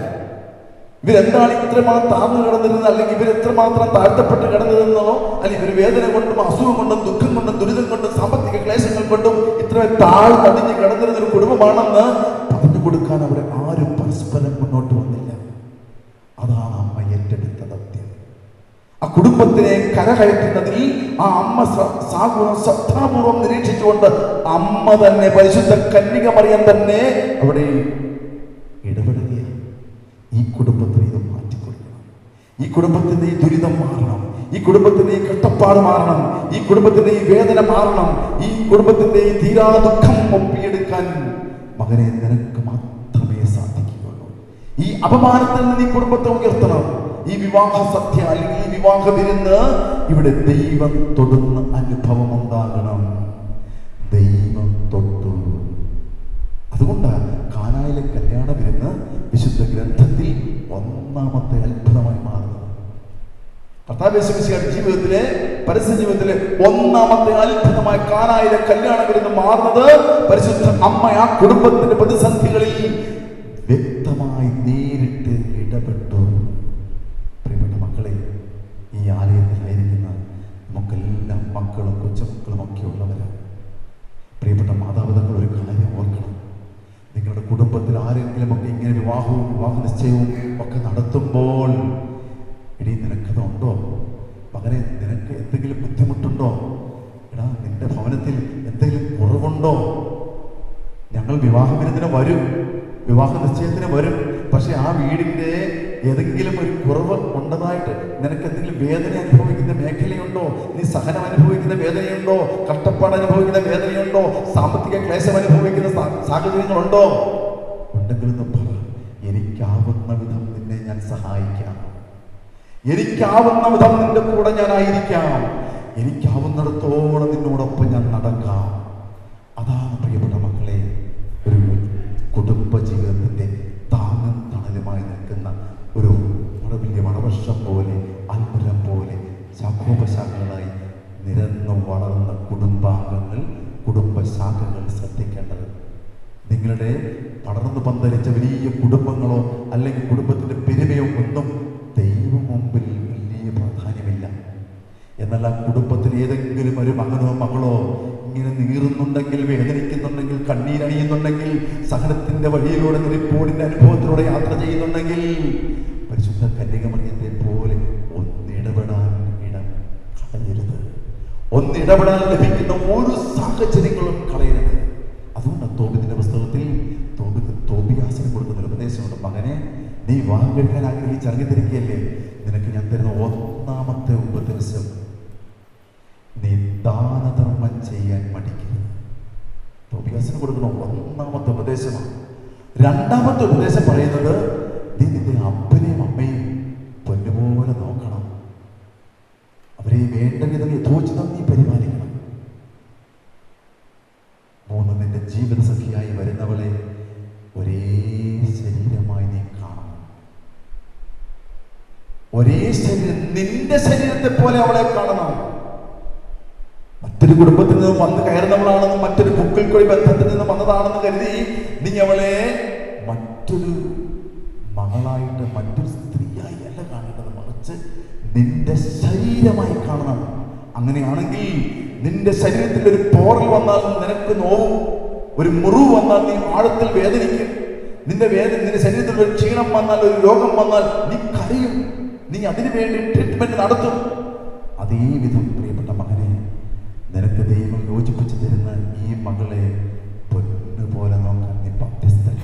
[SPEAKER 4] ഇവരെന്താണ് ഇത്രമാത്രം താഴ്ന്നു കിടന്നിരുന്നത്, അല്ലെങ്കിൽ ഇവരെത്രമാത്രം താഴ്ത്തപ്പെട്ട് കിടന്നതെന്നോ, അല്ലെങ്കിൽ ഇവർ വേദന കൊണ്ടും അസുഖം കൊണ്ടും ദുഃഖം കൊണ്ടും ദുരിതം കൊണ്ടും സാമ്പത്തിക ക്ലേശങ്ങൾ കൊണ്ടും ഇത്ര താഴ്ന്നടിഞ്ഞ് കിടന്നിരുന്ന ഒരു കുടുംബമാണെന്ന് പറഞ്ഞു കൊടുക്കാൻ അവരെ ആരും പരസ്പരം മുന്നോട്ട് വന്നില്ല. അതാണ് അമ്മ ഏറ്റെടുത്ത ദൗത്യം. ആ കുടുംബത്തിനെ കരകയറ്റുന്നതിൽ ആ അമ്മ ശ്രദ്ധാപൂർവം നിരീക്ഷിച്ചുകൊണ്ട് അമ്മ തന്നെ, പരിശുദ്ധ കന്യക മറിയം തന്നെ അവിടെ ഇടപെടുകയാണ്. ഈ കുടുംബത്തിന് ഇത് മാറ്റിക്കൊടുക്കണം, ഈ കുടുംബത്തിന്റെ ഈ ദുരിതം മാറണം, ഈ കുടുംബത്തിന്റെ ഈ കഷ്ടപ്പാട് മാറണം, ഈ കുടുംബത്തിന്റെ ഈ വേദന മാറണം, ഈ കുടുംബത്തിന്റെ ഈ തീരാ ദുഃഖം ഒപ്പിയെടുക്കാൻ മകനെ നിനക്ക് മാത്രമേ സാധിക്കുകയുള്ളൂ. ഈ അപമാനത്തിൽ നിന്ന് ഈ കുടുംബത്തെ ഉയർത്തണം. ഈ വിവാഹ സദ്യ അല്ലെങ്കിൽ ഈ വിവാഹ വിരുന്ന് ഇവിടെ ദൈവം തൊടുന്ന അനുഭവം ഉണ്ടാകണം. ദൈവം തൊട്ടു. അതുകൊണ്ടാണ് കാനായിലെ കല്യാണ വിരുന്ന് വിശുദ്ധ ഗ്രന്ഥത്തിൽ ഒന്നാമത്തെ അത്ഭുതമായി മാറുന്നത്. കർത്താവ് യേശുമിശിഹായുടെ ജീവിതത്തിലെ, പരസ്യ ജീവിതത്തിലെ ഒന്നാമത്തെ അത്ഭുതമായി കാനായിലെ കല്യാണ വിരുന്ന് മാറുന്നത് പരിശുദ്ധ അമ്മ ആ കുടുംബത്തിന്റെ പ്രതിസന്ധികളിൽ വ്യക്തമായി നേരിട്ട് ഇടപെട്ടു. പ്രിയപ്പെട്ട മക്കളെ, ഈ ആലയത്തിലായിരിക്കുന്ന നമുക്കെല്ലാം മക്കളും കൊച്ചുമക്കളും ഒക്കെ ഉള്ളവരാണ്. പ്രിയപ്പെട്ട മാതാപിതാക്കൾ ഒരു കാര്യം ഓർക്കണം. നിങ്ങളുടെ കുടുംബത്തിൽ ആരെങ്കിലും ഒക്കെ ഇങ്ങനെ വിവാഹവും വിവാഹ നിശ്ചയവും ഒക്കെ നടത്തുമ്പോൾ, എടീ നിനക്കതുണ്ടോ മകനെ, നിനക്ക് എന്തെങ്കിലും ബുദ്ധിമുട്ടുണ്ടോ, എടാ നിന്റെ ഭവനത്തിൽ എന്തെങ്കിലും കുറവുണ്ടോ? ഞങ്ങൾ വിവാഹ വിരുന്നിന് വരും, വിവാഹ നിശ്ചയത്തിന് വരും, പക്ഷെ ആ വീടിൻ്റെ ഏതെങ്കിലും ഒരു കുറവ് ഉണ്ടതായിട്ട് നിനക്ക് എന്തെങ്കിലും വേദന അനുഭവിക്കുന്ന മേഖലയുണ്ടോ, നീ സഹനം അനുഭവിക്കുന്ന വേദനയുണ്ടോ, കഷ്ടപ്പാട് അനുഭവിക്കുന്ന വേദനയുണ്ടോ, സാമ്പത്തിക ക്ലേശം അനുഭവിക്കുന്ന സാഹചര്യങ്ങളുണ്ടോ? ഉണ്ടെങ്കിലൊന്നും പറ. എനിക്കാവുന്ന വിധം നിന്നെ ഞാൻ സഹായിക്കാം, എനിക്കാവുന്ന വിധം നിന്റെ കൂടെ ഞാനായിരിക്കാം, എനിക്കാവുന്നിടത്തോളം നിന്നോടൊപ്പം ഞാൻ നടക്കാം. അതാണ് പ്രിയപ്പെട്ട മക്കളെ ഒരു കുടുംബ ജീവിതത്തിന്റെ താങ്ങും തണലുമായി നിൽക്കുന്ന ഒരു വലിയ വടവൃക്ഷം പോലെ, അത്ഭുതം പോലെ ശാഖോപശാഖകളായി നിരന്നു വളർന്ന കുടുംബാംഗങ്ങൾ, കുടുംബശാഖകൾ ശ്രദ്ധിക്കേണ്ടത്. നിങ്ങളുടെ പടർന്നു പന്തലിച്ച വലിയ കുടുംബങ്ങളോ അല്ലെങ്കിൽ കുടുംബത്തിന്റെ പെരുമയോ ഒന്നും ദൈവം മുമ്പിൽ വലിയ പ്രാധാന്യമില്ല. എന്നാൽ ആ കുടുംബത്തിൽ ഏതെങ്കിലും ഒരു മകനോ മകളോ ഇങ്ങനെ നീറുന്നുണ്ടെങ്കിൽ, വേദനിക്കുന്നുണ്ടെങ്കിൽ, കണ്ണീരണിയുന്നുണ്ടെങ്കിൽ, സഹനത്തിന്റെ വഴിയിലൂടെ നെരിപ്പോടിന്റെ അനുഭവത്തിലൂടെ യാത്ര ചെയ്യുന്നുണ്ടെങ്കിൽ, പരിശുദ്ധ കന്യകമറിയത്തെ പോലെ ഒന്നിടപെടാൻ ഇടം കളയരുത്. ഒന്നിടപെടാൻ ലഭിക്കുന്ന ഒരു സാഹചര്യങ്ങളും കളയരുത്. അതുകൊണ്ട് തോബിത്തിന്റെ പുസ്തകത്തിൽ തോബിയാസിന് കൊടുക്കുന്ന ഒരു ഉപദേശമുണ്ട്. മകനെ, നീ വിവാഹം കഴിക്കാൻ ആഗ്രഹിച്ച് ഇറങ്ങിത്തിരിക്കുകയല്ലേ, നിനക്ക് ഞാൻ തരുന്ന ഒന്നാമത്തെ ഉപദേശം, നീ ദാനധർമ്മം ചെയ്യാൻ മടിക്കരുത്. തോബിയാസിന് കൊടുക്കുന്ന ഒന്നാമത്തെ ഉപദേശമാണ്. രണ്ടാമത്തെ ഉപദേശം പറയുന്നത്, നീ നിന്റെ അപ്പനെയും അമ്മയും പൊന്നുപോലെ നോക്കണം, അവരെ വേണ്ട വിധം യഥോചിതം നീ പരിപാലിക്കണം. മൂന്ന്, നിന്റെ ജീവിത സഖിയായി വരുന്നവളെ ഒരേ ശരീരമായി നീ കാണണം. ഒരേ ശരീരം, നിന്റെ ശരീരത്തെ പോലെ അവളെ കാണണം. മറ്റൊരു കുടുംബത്തിൽ നിന്നും വന്ന് കയറുന്നവളാണെന്നും മറ്റൊരു ബുക്കിൽ കൂടി ബന്ധത്തിൽ നിന്നും വന്നതാണെന്ന് കരുതി നീ അവളെ മറ്റൊരു മകളായിട്ട്, മറ്റൊരു സ്ത്രീയായി അല്ല കാണേണ്ടത്, മറിച്ച് നിന്റെ ശരീരമായി കാണണം. അങ്ങനെയാണെങ്കിൽ നിന്റെ ശരീരത്തിൽ ഒരു പോറൽ വന്നാൽ നിനക്ക് നോവും, ഒരു മുറിവ് വന്നാൽ നീ ആഴത്തിൽ വേദനിക്കും, നിന്റെ ശരീരത്തിൽ ഒരു ക്ഷീണം വന്നാൽ, ഒരു രോഗം വന്നാൽ നീ കരയും, നീ അതിനു വേണ്ടി ട്രീറ്റ്മെന്റ് നടത്തും. അതേ വിധം പ്രിയപ്പെട്ട മകനെ, നിനക്ക് ദൈവം യോജിപ്പിച്ചു തരുന്ന ഈ മകളെ പൊന്നുപോലെ നോക്കാൻ നീ ബാധ്യസ്ഥൻ.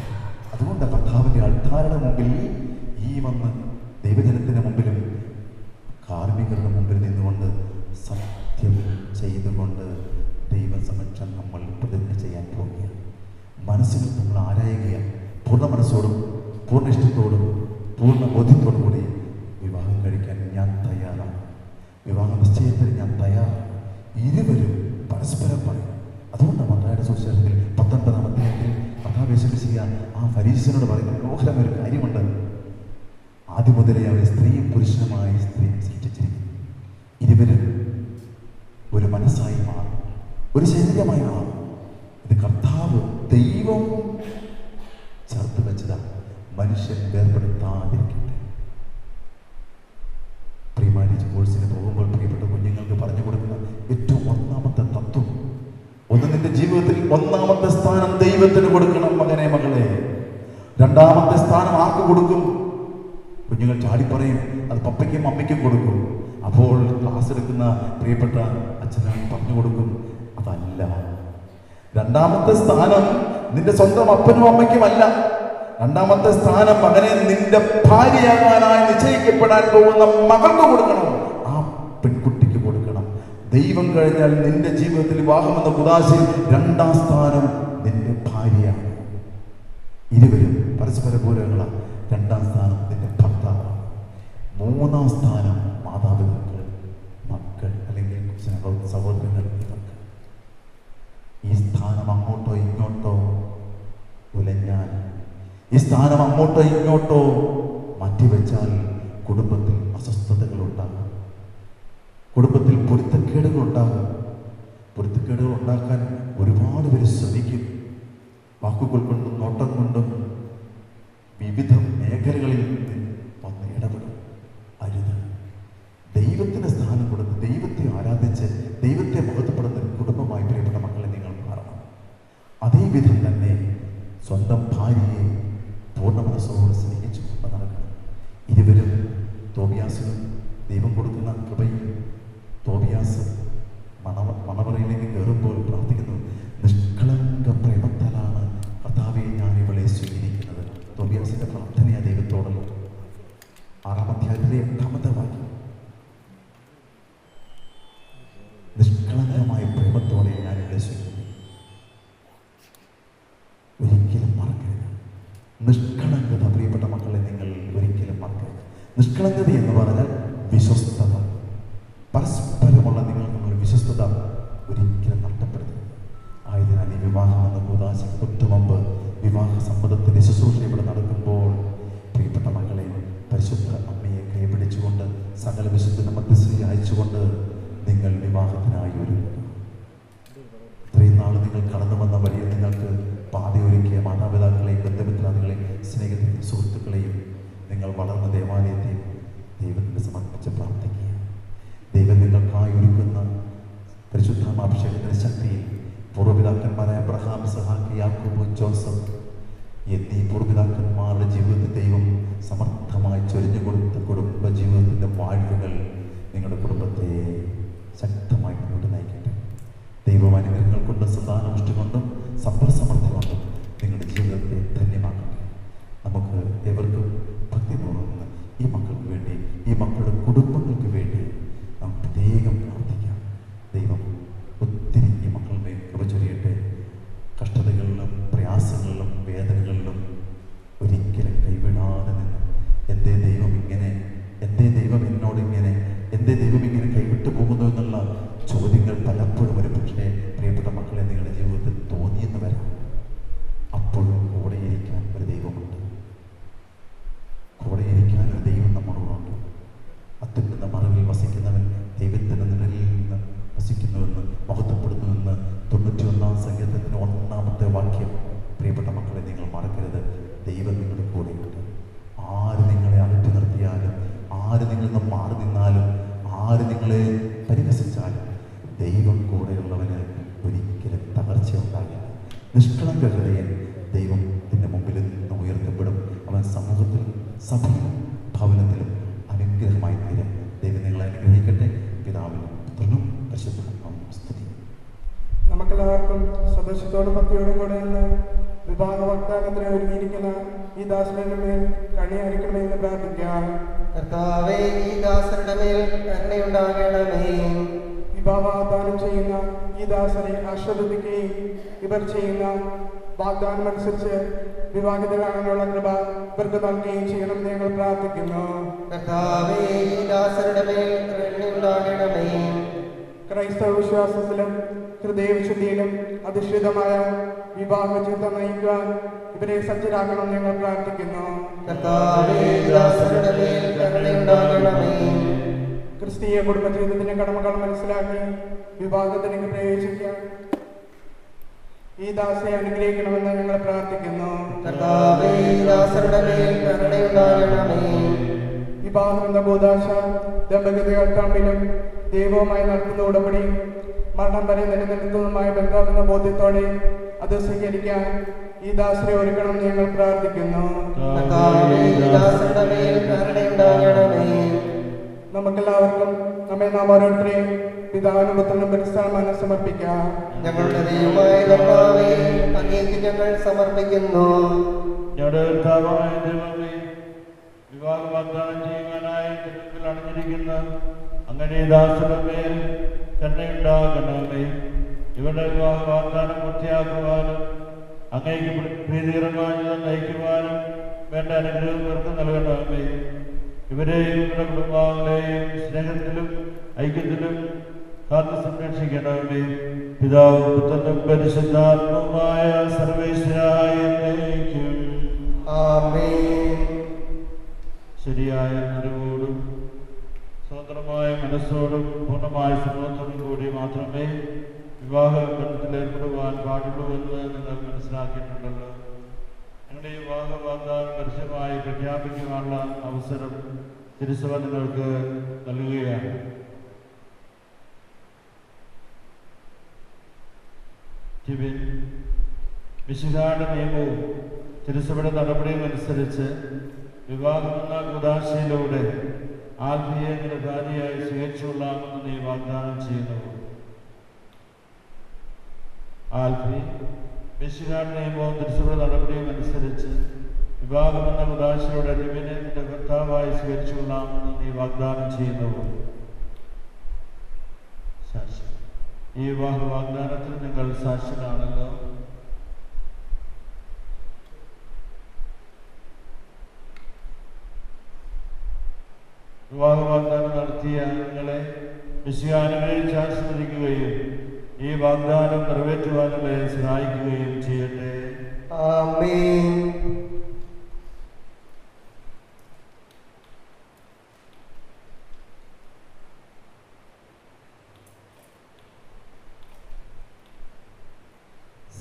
[SPEAKER 4] അതുകൊണ്ട് കർത്താവിന്റെ അൾത്താരുടെ മുമ്പിൽ ഈ വന്ന് ദൈവജനത്തിന്റെ മുമ്പിലും കാർമ്മികരുടെ മുമ്പിൽ നിന്നുകൊണ്ട് സത്യം ചെയ്തുകൊണ്ട് ദൈവസമക്ഷം നമ്മൾ പ്രതിജ്ഞ ചെയ്യാൻ പോവുകയാണ്. മനസ്സിൽ നമ്മൾ ആരായുകയാണ്. പൂർണ്ണ മനസ്സോടും പൂർണ്ണ ഇഷ്ടത്തോടും പൂർണ്ണ ബോധ്യത്തോടും കൂടി വിവാഹം കഴിക്കാൻ ഞാൻ തയ്യാറാണ്, വിവാഹ നിശ്ചയത്തിന് ഞാൻ തയ്യാറാണ്. ഇരുവരും പരസ്പരം പറയും. അതുകൊണ്ട് മത്തായിയുടെ സുവിശേഷത്തിൽ 19-ാം അധ്യായത്തിൽ കർത്താവ് യേശുക്രിസ്തു ആ ഫരീസിനോട് പറയുന്ന മനോഹരമായ ഒരു കാര്യമുണ്ട്. ആദ്യം മുതലേ അവരെ സ്ത്രീയും പുരുഷനുമായി സ്ത്രീ സൃഷ്ടിച്ചിരിക്കുന്നു. ഇരുവരും ഒരു മനസ്സായി മാറും, ഒരു ശരീരമായി മാറും. ഇത് കർത്താവ് ദൈവം ചേർത്ത് വെച്ചതാണ്. മനുഷ്യൻ വേർപെടുത്താതിരിക്കട്ടെ. പ്രീ മാരേജ് കോഴ്സിന് പോകുമ്പോൾ പ്രിയപ്പെട്ട കുഞ്ഞുങ്ങൾക്ക് പറഞ്ഞു കൊടുക്കുന്ന ഏറ്റവും ഒന്നാമത്തെ തത്വം, ഒന്ന്, നിന്റെ ജീവിതത്തിൽ ഒന്നാമത്തെ സ്ഥാനം ദൈവത്തിന് കൊടുക്കണം മകനെ മകളെ. രണ്ടാമത്തെ സ്ഥാനം ആർക്ക് കൊടുക്കും? കുഞ്ഞുങ്ങൾ ചാടിപ്പറയും അത് പപ്പയ്ക്കും അമ്മയ്ക്കും കൊടുക്കും. അപ്പോൾ ക്ലാസ് എടുക്കുന്ന പ്രിയപ്പെട്ട അച്ഛനാണ് പറഞ്ഞു കൊടുക്കും, അതല്ല, രണ്ടാമത്തെ സ്ഥാനം നിന്റെ സ്വന്തം അപ്പനും അമ്മയ്ക്കും അല്ല. രണ്ടാമത്തെ സ്ഥാനം മകനെ നിന്റെ ഭാര്യയാകാനായി നിശ്ചയിക്കപ്പെടാൻ പോകുന്ന മകൾക്ക് കൊടുക്കണം, ആ പെൺകുട്ടിക്ക് കൊടുക്കണം. ദൈവം കഴിഞ്ഞാൽ നിന്റെ ജീവിതത്തിൽ വിവാഹമെന്ന കുദാശയിൽ രണ്ടാം സ്ഥാനം നിന്റെ ഭാര്യയാണ്. ഇരുവരും പരസ്പര പൂരകങ്ങളാണ്. രണ്ടാം സ്ഥാനം നിന്റെ ഭർത്താവാണ്. മൂന്നാം സ്ഥാനം മാതാപിതാക്കൾ, മക്കൾ അല്ലെങ്കിൽ സഹോദരങ്ങൾ. ഈ സ്ഥാനം അങ്ങോട്ടോ ഇങ്ങോട്ടോ ഉലഞ്ഞാൽ, ഈ സ്ഥാനം അങ്ങോട്ടോ ഇങ്ങോട്ടോ മാറ്റിവെച്ചാൽ കുടുംബത്തിൽ അസ്വസ്ഥതകൾ ഉണ്ടാകും, കുടുംബത്തിൽ പൊരുത്തക്കേടുകൾ ഉണ്ടാകും. പൊരുത്തക്കേടുകൾ ഉണ്ടാക്കാൻ ഒരുപാട് പേര് ശ്രമിക്കും. വാക്കുകൾ കൊണ്ടും നോട്ടം കൊണ്ടും വിവിധ മേഖലകളിൽ വന്ന് ഇടപെടും. അരുത്. ദൈവത്തിന് സ്ഥാനം കൊടുത്ത് ദൈവത്തെ ആരാധിച്ച് ദൈവത്തെ മഹത്വപ്പെടുന്ന കുടുംബമായി പ്രിയപ്പെട്ട മക്കളെ നിങ്ങൾ മാറണം. അതേവിധം തന്നെ സ്വന്തം ഭാര്യയെ പൂർണ്ണ മനസ്സോടെ സ്നേഹിച്ചു കൊണ്ട് നടക്കണം. ഇരുവരും തോബിയാസിനും ദൈവം കൊടുക്കുന്ന കൃപയിൽ തോബിയാസ് മണവറയിലേക്ക് കയറുമ്പോൾ പ്രാർത്ഥിക്കുന്നു, നിഷ്കളങ്ക പ്രേമത്താലാണ് കർത്താവെ ഞാൻ ഇവളെ സ്വീകരിക്കുന്നത്. തോബിയാസിന്റെ പ്രാർത്ഥനയാണ് ദൈവത്തോടുള്ളത്. 6-ാം അധ്യായത്തിലെ 8-ാമത്തെ വാക്യം, നിഷ്കളങ്കമായ പ്രേമത്തോടെ ഞാൻ ഇവിടെ സ്വീകരിക്കും. ഒരിക്കലും മറക്കരുത് നിഷ്കളങ്കത. പ്രിയപ്പെട്ട മക്കളെ, നിങ്ങൾ ഒരിക്കലും മറക്കരുത്. നിഷ്കളങ്കത എന്ന് പറഞ്ഞാൽ വിശ്വസ്തത, പരസ്പരമുള്ള നിങ്ങൾ വിശ്വസ്തത ഒരിക്കലും നഷ്ടപ്പെടുത്തരുത്. ആയതിനാൽ ഈ വിവാഹം എന്ന കൂദാശയ്ക്ക് തൊട്ട് മുമ്പ് വിവാഹ സമ്മതത്തിന്റെ ശുശ്രൂഷ ഇവിടെ നടക്കുമ്പോൾ പ്രിയപ്പെട്ട മക്കളെ, പരിശുദ്ധ അമ്മയെ കൈപിടിച്ചുകൊണ്ട് സകല വിശുദ്ധ മധ്യസ്ഥയെ അയച്ചുകൊണ്ട് നിങ്ങൾ വിവാഹത്തിനായി ഒരുങ്ങുക. ഇത്രയും നാൾ നിങ്ങൾ കടന്നു വന്ന വഴിയിൽ നിങ്ങൾക്ക് പാതയൊരുക്കിയ മാതാപിതാക്കളെയും ബന്ധുമിത്രാദികളെയും സ്നേഹിതരെയും സുഹൃത്തുക്കളെയും നിങ്ങൾ വളർന്ന ദേവാലയത്തെയും ദൈവത്തിന് സമർപ്പിച്ച് പ്രാർത്ഥിക്കുക. ദൈവം നിങ്ങൾക്കായി ഒരുക്കുന്ന പരിശുദ്ധാത്മാഭിഷേകത്തിന്റെ ശക്തിയിൽ പൂർവ്വപിതാക്കന്മാരായ അബ്രഹാം, ഇസ്ഹാക്ക്, യാക്കോബ്, ജോസഫ് എന്നീ പൂർവ്വപിതാക്കന്മാരുടെ ജീവിതത്തിൽ ദൈവം സമർത്ഥമായി ചൊരിഞ്ഞു കൊടുത്ത കുടുംബ ജീവിതത്തിൻ്റെ വാഴ്വുകൾ നിങ്ങളുടെ കുടുംബത്തെ ശക്തമായി മുന്നോട്ട് നയിക്കട്ടെ. ദൈവം അനുഗ്രഹങ്ങൾ കൊണ്ടും സന്താനമുഷ്ടി കൊണ്ടും സമ്പർസമൃദ്ധി കൊണ്ടും നിങ്ങളുടെ ജീവിതത്തെ ധന്യമാക്കട്ടെ. നമുക്ക് ഏവർക്കും ഭക്തിപൂർവ്വം ഈ മക്കൾക്ക് വേണ്ടി, ഈ മക്കളുടെ കുടുംബങ്ങൾക്ക് വേണ്ടി നാം പ്രത്യേകം പ്രാർത്ഥിക്കാം. ദൈവം ഒത്തിരി ഈ മക്കളുടെ കൃപ ചൊരിയട്ടെ. കഷ്ടതകളിലും പ്രയാസങ്ങളിലും വേദനകളിലും ഒരിക്കലും കൈവിടാതെ നിന്ന് എന്തേ ദൈവം ഇങ്ങനെ, എന്തേ ദൈവം എന്നോട് ഇങ്ങനെ, എന്തേ ദൈവം ഇങ്ങനെ കൈവിട്ടു പോകുന്നു എന്നുള്ള ചോദ്യങ്ങൾ പലപ്പോഴും ഒരു പക്ഷേ പ്രിയപ്പെട്ട മക്കളെ നിങ്ങളുടെ ജീവിതത്തിൽ തോന്നിയെന്ന് വരാം. അപ്പോഴും കൂടെയിരിക്കാൻ ഒരു ദൈവമുണ്ട്, കൂടെയിരിക്കാൻ ഒരു ദൈവം നമ്മളോടുണ്ട്. അത്യുന്നത മറവിൽ വസിക്കുന്നവൻ ദൈവത്തിൻ്റെ നിഴലിൽ നിന്ന് വസിക്കുന്നുവെന്ന് മഹത്വപ്പെടുന്നുവെന്ന് 91-ാം സങ്കീർത്തനത്തിൻ്റെ 1-ാമത്തെ വാക്യം. പ്രിയപ്പെട്ട മക്കളെ, നിങ്ങൾ മറക്കരുത്, ദൈവം നിങ്ങളുടെ കൂടെയുണ്ട്. ആര് നിങ്ങളെ അകറ്റി നിർത്തിയാലും, ആര് നിങ്ങളിൽ നിന്ന് മാറി നിന്നാലും, ആര് നിങ്ങളെ പരിഹസിച്ചാലും ദൈവം കൂടെയുള്ളവന് ഒരിക്കലും തകർച്ച ഉണ്ടാകില്ല. നിഷ്കളങ്ക ഹൃദയൻ ദൈവത്തിൻ്റെ മുമ്പിൽ നിന്ന് ഉയർത്തപ്പെടും. അവൻ സമൂഹത്തിലും സഭയിലും ഭവനത്തിലും അനുഗ്രഹമായി തീരും. ദൈവം നിങ്ങളെ അനുഗ്രഹിക്കട്ടെ. പിതാവിനും പുത്രനും പരിശുദ്ധാത്മാവിനും സ്തുതി.
[SPEAKER 6] നമുക്കെല്ലാവർക്കും സദസ്യത്തോടും ഭക്തിയോടും കൂടെ നിന്ന് വിവാഹ വാഗ്ദാനത്തിന് ഒരുങ്ങിയിരിക്കുന്ന ഈ ദാസന്റെ മേൽ കണിയായിരിക്കണമെന്ന് പ്രാർത്ഥിക്കാം.
[SPEAKER 5] കർത്താവേ, ഈ ദാസരുടെ മേൽ കരുണയുണ്ടാകണമേ.
[SPEAKER 6] വിവാഹ വാഗ്ദാനം ചെയ്യുന്ന ഈ ദാസനെ ആശീർവദിക്കുകയും ഇവർ ചെയ്യുന്ന വാഗ്ദാനം അനുസരിച്ച് വിവാഹിതരാകാനുള്ള കൃപ ഇവർക്ക് നൽകുകയും ചെയ്യണമെന്ന് ഞങ്ങൾ പ്രാർത്ഥിക്കുന്നു.
[SPEAKER 5] കർത്താവേ, ഈ ദാസരുടെ മേൽ കരുണയുണ്ടാകണമേ.
[SPEAKER 6] ക്രൈസ്തവ വിശ്വാസത്തിലും ഹൃദയവിശുദ്ധിയിലും അധിഷ്ഠിതമായ വിവാഹ ജീവിതം നയിക്കുവാൻ ഇവരെ സജ്ജരാക്കണം ഞങ്ങൾ പ്രാർത്ഥിക്കുന്നു.
[SPEAKER 5] കർത്താവേ, ഈ ദാസരുടെ മേൽ കരുണയുണ്ടാകണമേ.
[SPEAKER 6] ക്രിസ്തീയ കുടുംബജീവിതത്തിന്റെ കടമകൾ മനസ്സിലാക്കി വിവാഹത്തിലേക്ക് പ്രവേശിക്കാൻ ഈ ദാസരെ അനുഗ്രഹിക്കണമെന്ന് ഞങ്ങൾ പ്രാർത്ഥിക്കുന്നു.
[SPEAKER 5] കർത്താവേ, ദാസരുടെ മേൽ കരുണയുണ്ടാകണമേ.
[SPEAKER 6] വിവാഹം എന്ന കൂദാശ ദമ്പതികൾ തമ്മിലും ദൈവവുമായി നടത്തുന്ന ഉടമ്പടി മരണം വരെ നിലനിർത്തുന്നതുമായ ബന്ധമെന്ന ബോധ്യത്തോടെ അത് സ്വീകരിക്കാൻ ഈ ദാസരെ ഒരുക്കണമെന്ന് ഞങ്ങൾ പ്രാർത്ഥിക്കുന്നു.
[SPEAKER 5] കർത്താവേ, ദാസരുടെ മേൽ കരുണയുണ്ടാകണമേ.
[SPEAKER 6] നമുക്കെല്ലാവർക്കും നാം ഓരോരുത്തരെയും പിതാവിനും പുത്രനും പരിശുദ്ധാത്മാവിനും സമർപ്പിക്കാം.
[SPEAKER 5] ഞങ്ങളുടെ ദൈവമായ കർത്താവേ, അങ്ങേക്ക് ഞങ്ങൾ സമർപ്പിക്കുന്നു.
[SPEAKER 7] ഞങ്ങളുടെ കർത്താവായ ദൈവമേ, വിവാഹ വാഗ്ദാനം ചെയ്യുവാനായി തിരുമുമ്പിൽ അണിഞ്ഞിരിക്കുന്ന അങ്ങനെ ദാസരുടെ മേൽ കരുണയുണ്ടാകണമേ. ഇവരുടെ വിവാഹ വാഗ്ദാനം പൂർത്തിയാക്കുവാനും അങ്ങേക്ക് പ്രീതികരമായി നയിക്കുവാനും വേണ്ട അനുഗ്രഹം ഇവർക്ക് നൽകണമേ. ഇവരെയും ഇവരുടെ കുടുംബാംഗങ്ങളെയും സ്നേഹത്തിലും ഐക്യത്തിലും കാത്തു സംരക്ഷിക്കണമേ. പിതാവും പുത്രനും പരിശുദ്ധാത്മാവുമായ സർവേശ്വരായ എന്നേക്കും
[SPEAKER 5] ആമേൻ.
[SPEAKER 7] ശരിയായ അറിവോടും സ്വതന്ത്രമായ മനസ്സോടും പൂർണ്ണമായ സമൂഹത്തോടും കൂടി മാത്രമേ വിവാഹ ബന്ധത്തിൽ ഏർപ്പെടുവാൻ പാടുള്ളൂ എന്ന് നിങ്ങൾ മനസ്സിലാക്കിയിട്ടുണ്ടല്ലോ. നിങ്ങളുടെ ഈ വിവാഹ വാഗ്ദാനം പരസ്യമായി പ്രഖ്യാപിക്കുവാനുള്ള അവസരം തിരുസഭ നിങ്ങൾക്ക് നൽകുകയാണ്. വിശുദ്ധാന്റെ നിയമവും തിരുസഭയുടെ നടപടിയും അനുസരിച്ച് വിവാഹമെന്ന കുദാശയിലൂടെ ആത്മീയ ഭാര്യയായി സ്വീകരിച്ചുകൊള്ളാമെന്ന് നീ വാഗ്ദാനം ചെയ്യുന്നു. ആൽഫി വിശുദ്ധാന്റെ നിയമവും തിരുസഭയുടെ നടപടിയും അനുസരിച്ച് വിവാഹമെന്ന കുദാശയിലൂടെ അടിവിനെ നിന്റെ ഭർത്താവായി സ്വീകരിച്ചുകൊള്ളാമെന്ന് നീ വാഗ്ദാനം ചെയ്യുന്നു. ഈ വിവാഹ വാഗ്ദാനത്തിൽ നിങ്ങൾ സാക്ഷികളാണല്ലോ. വിവാഹ വാഗ്ദാനം നടത്തിയ നിങ്ങളെ വിശ്വാനുഗ്രഹിച്ച് ആസ്വദിക്കുകയും ഈ വാഗ്ദാനം നിറവേറ്റുവാൻ നിങ്ങളെ സഹായിക്കുകയും ചെയ്യട്ടെ.
[SPEAKER 5] ആമേൻ.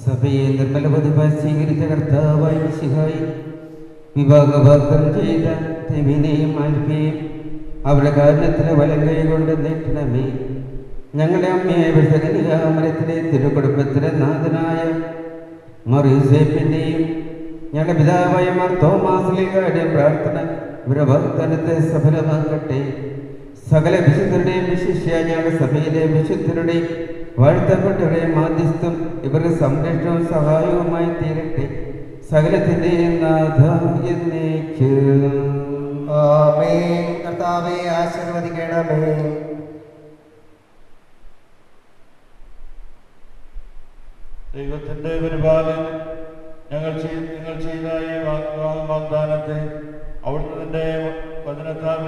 [SPEAKER 8] സഭയെ നിർമ്മലപതിപ്പായി സ്വീകരിച്ച കർത്താവായ മിശിഹായി വിവാഹ വാഗ്ദാനം ചെയ്ത തെമീനെയും ആൽഫയെയും അവരുടെ കാരണത്തിലെ വലം കൈ കൊണ്ട് നീട്ടണമേ. ഞങ്ങളുടെ അമ്മയായ വിശകനികാമരത്തിലെ തിരുക്കുടുംബത്തിലെ നാഥനായ മറിയൂസേപ്പിൻ്റെയും ഞങ്ങളുടെ പിതാവായ മാർ തോമാസിലേക്കാരുടെ പ്രാർത്ഥന ഇവരുടെ വാഗ്ദാനത്തെ സഫലമാക്കട്ടെ. സകല വിശുദ്ധരുടെയും വിശിഷ്യ ഞങ്ങളുടെ സഭയിലെ വിശുദ്ധരുടെയും വാഴ്ത്തപ്പെട്ടവരുടെ മാധ്യസ്ഥം ഇവരുടെ സംരക്ഷണവും സഹായവുമായി തീരട്ടെ. സകലത്തിൻ്റെയും നാഥ എന്നേക്കും
[SPEAKER 5] ആമേൻ. കർത്താവേ, ആശീർവദിക്കണമേ.
[SPEAKER 7] ദൈവത്തിന്റെ പരിപാലനം നിങ്ങൾ ചെയ്ത ഈ വാഗ്ദാനത്തെ അവിടുന്ന് നിന്റെ വചനത്താൽ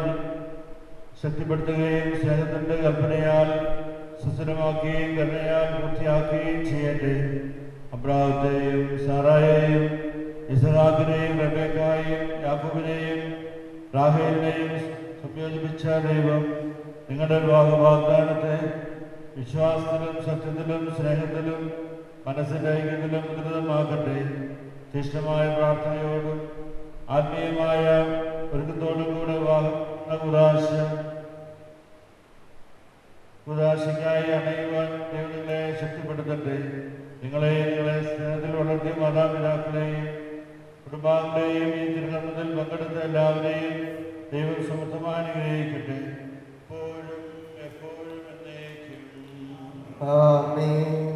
[SPEAKER 7] ശക്തിപ്പെടുത്തുകയും സ്നേഹത്തിന്റെ കൽപ്പനയാൽ സുസ്ഥിരമാക്കുകയും കരുണയാൽ പൂർത്തിയാക്കുകയും ചെയ്യട്ടെ. അബ്രാഹത്തെയും സാറായെയും ഇസഹാക്കിനെയും റബേക്കായെയും യാക്കോബിനെയും റാഹേലിനെയും സംയോജിപ്പിച്ച ദൈവം നിങ്ങളുടെ വിവാഹ വാഗ്ദാനത്തെ വിശ്വാസത്തിലും സത്യത്തിലും സ്നേഹത്തിലും മനസ്സിൻ്റെ ഐക്യത്തിലും വികൃതമാക്കട്ടെ. തീഷ്ണമായ പ്രാർത്ഥനയോടും ആത്മീയമായ ഒരുക്കത്തോടും കൂടെ കുദാശയ്ക്കായി അണയുവാൻ ദൈവം നിങ്ങളെ ശക്തിപ്പെടുത്തട്ടെ. നിങ്ങളെ സ്നേഹത്തിൽ വളർത്തിയ മാതാപിതാക്കളെയും കുടുംബാംഗങ്ങളെയും ഈ തിരുകർമ്മത്തിൽ പങ്കെടുത്ത എല്ലാവരെയും ദൈവം സമൃദ്ധമായി അനുഗ്രഹിക്കട്ടെ. എപ്പോഴും എപ്പോഴും എന്നേക്കും
[SPEAKER 5] ആമേൻ.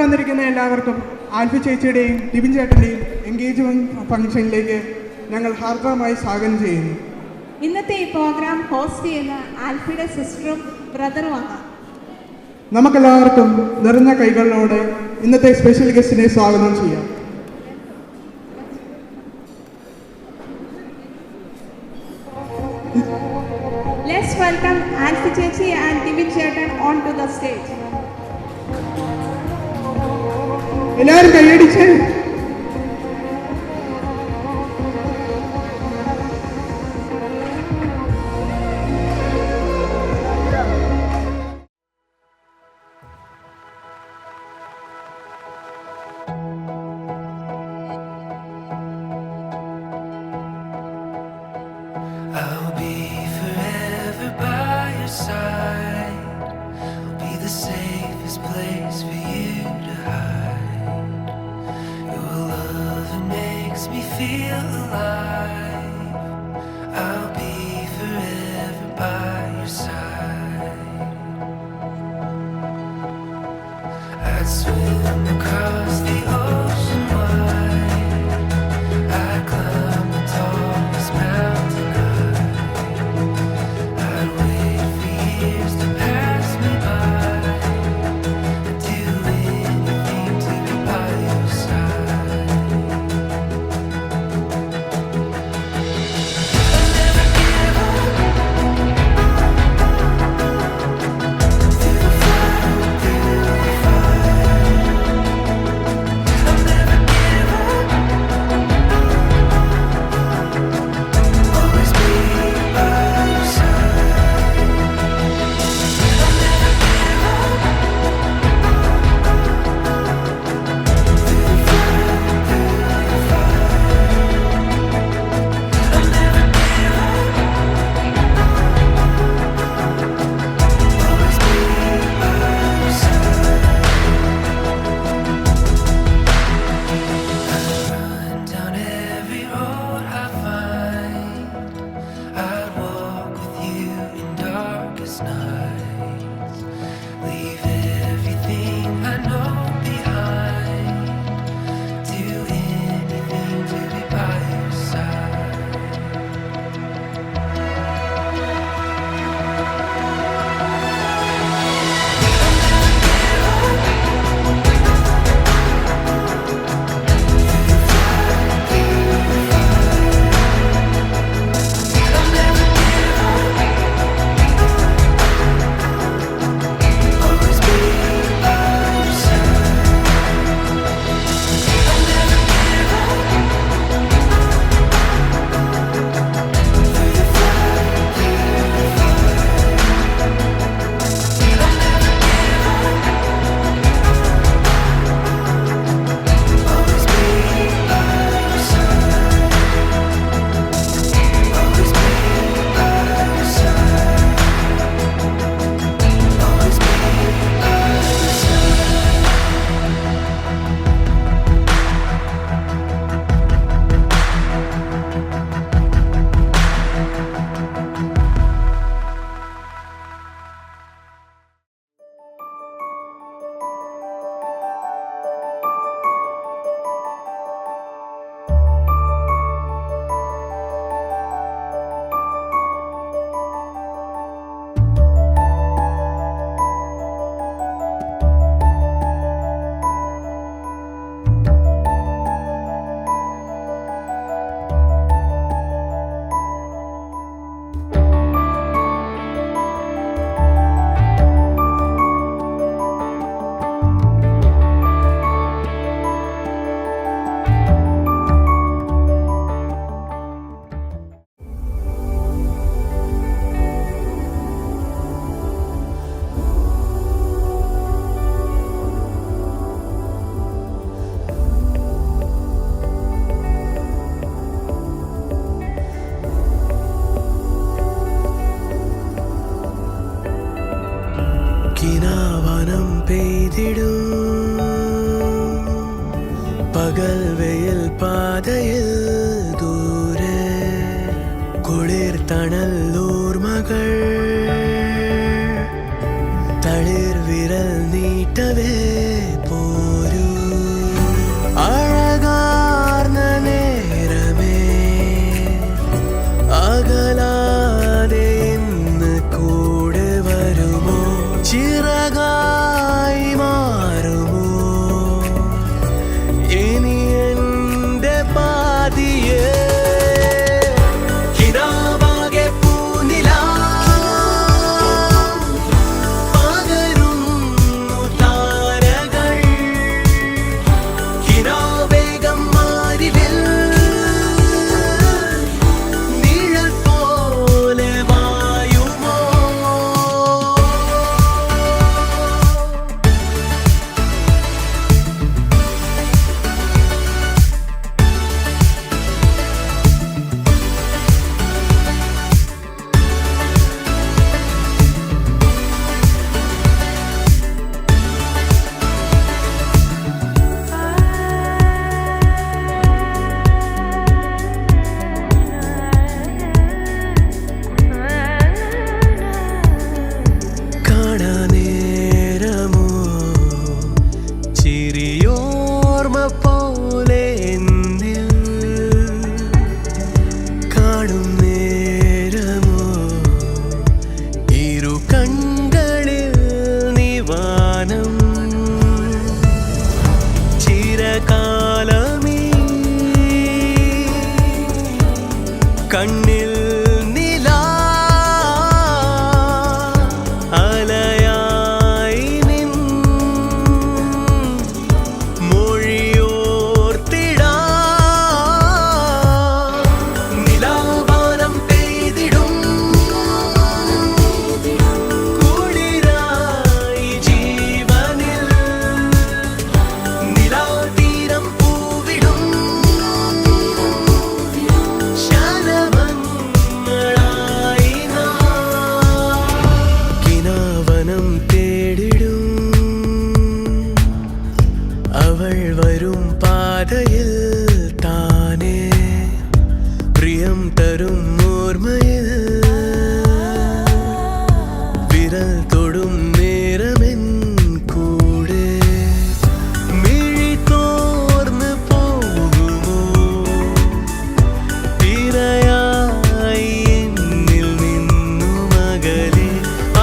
[SPEAKER 6] വന്നിരിക്കുന്ന എല്ലാവർക്കും ആൽഫി ചേച്ചിയുടെയും ടിബിൻ ചേട്ടൻ്റെയും എൻഗേജ്മെൻറ്റ് ഫംഗ്ഷനിലേക്ക് ഞങ്ങൾ ഹാർദവമായി സ്വാഗതം ചെയ്യുന്നു.
[SPEAKER 9] ഇന്നത്തെ ഈ പ്രോഗ്രാം ഹോസ്റ്റ് ചെയ്യുന്ന ആൽഫിയുടെ സിസ്റ്ററും ബ്രദറുമാണ്.
[SPEAKER 6] നമുക്കെല്ലാവർക്കും നിറഞ്ഞ കൈകളിലൂടെ ഇന്നത്തെ സ്പെഷ്യൽ ഗസ്റ്റിനെ സ്വാഗതം ചെയ്യാം.
[SPEAKER 9] Let's welcome Alfie Chechi and Divin Chetan onto the stage.
[SPEAKER 6] എല്ലാവരും കൈയടിച്ച്.
[SPEAKER 1] I'll be forever by your side. I'll be the safest place for you to hide. Your love makes me feel alive. I'll be forever by your side. I'd swim across the ocean wide. I'd climb the tallest mountain high. I'd wait for years to pass me by. I'd do anything to be by your side. I'll never give up. Through the fire, through the fire. I'll never give up. Always be by your side. I'll never give up. Through the fire, through the fire. I'll never give up. Always be by your side. I'd run down every road I find. I'd walk with you in darkest nights. Leave everything I know behind. Do anything to be by your side. I'll never give up. Always be by your side. I'll never give up. Through the fire, through the fire. I'll never give up. Always be by your side. Always be by your side. Always be by your side. കിനാവനം പെയ്തിടും പകൽ വെയിൽ പാതയിൽ ദൂരെ കുളിർ തണൽ ഓർമ്മകൾ തളിർ വിരൽ നീട്ടവേ പോരെ അവൾ വരും പാതയിൽ താനേ പ്രിയം തരും ഓർമ്മയിൽ വിരൽ തൊടും നേരമെൻ കൂടെ മിഴി തോർന്ന് പോകുമോ തിരയായി എന്നിൽ നിന്നു മകലെ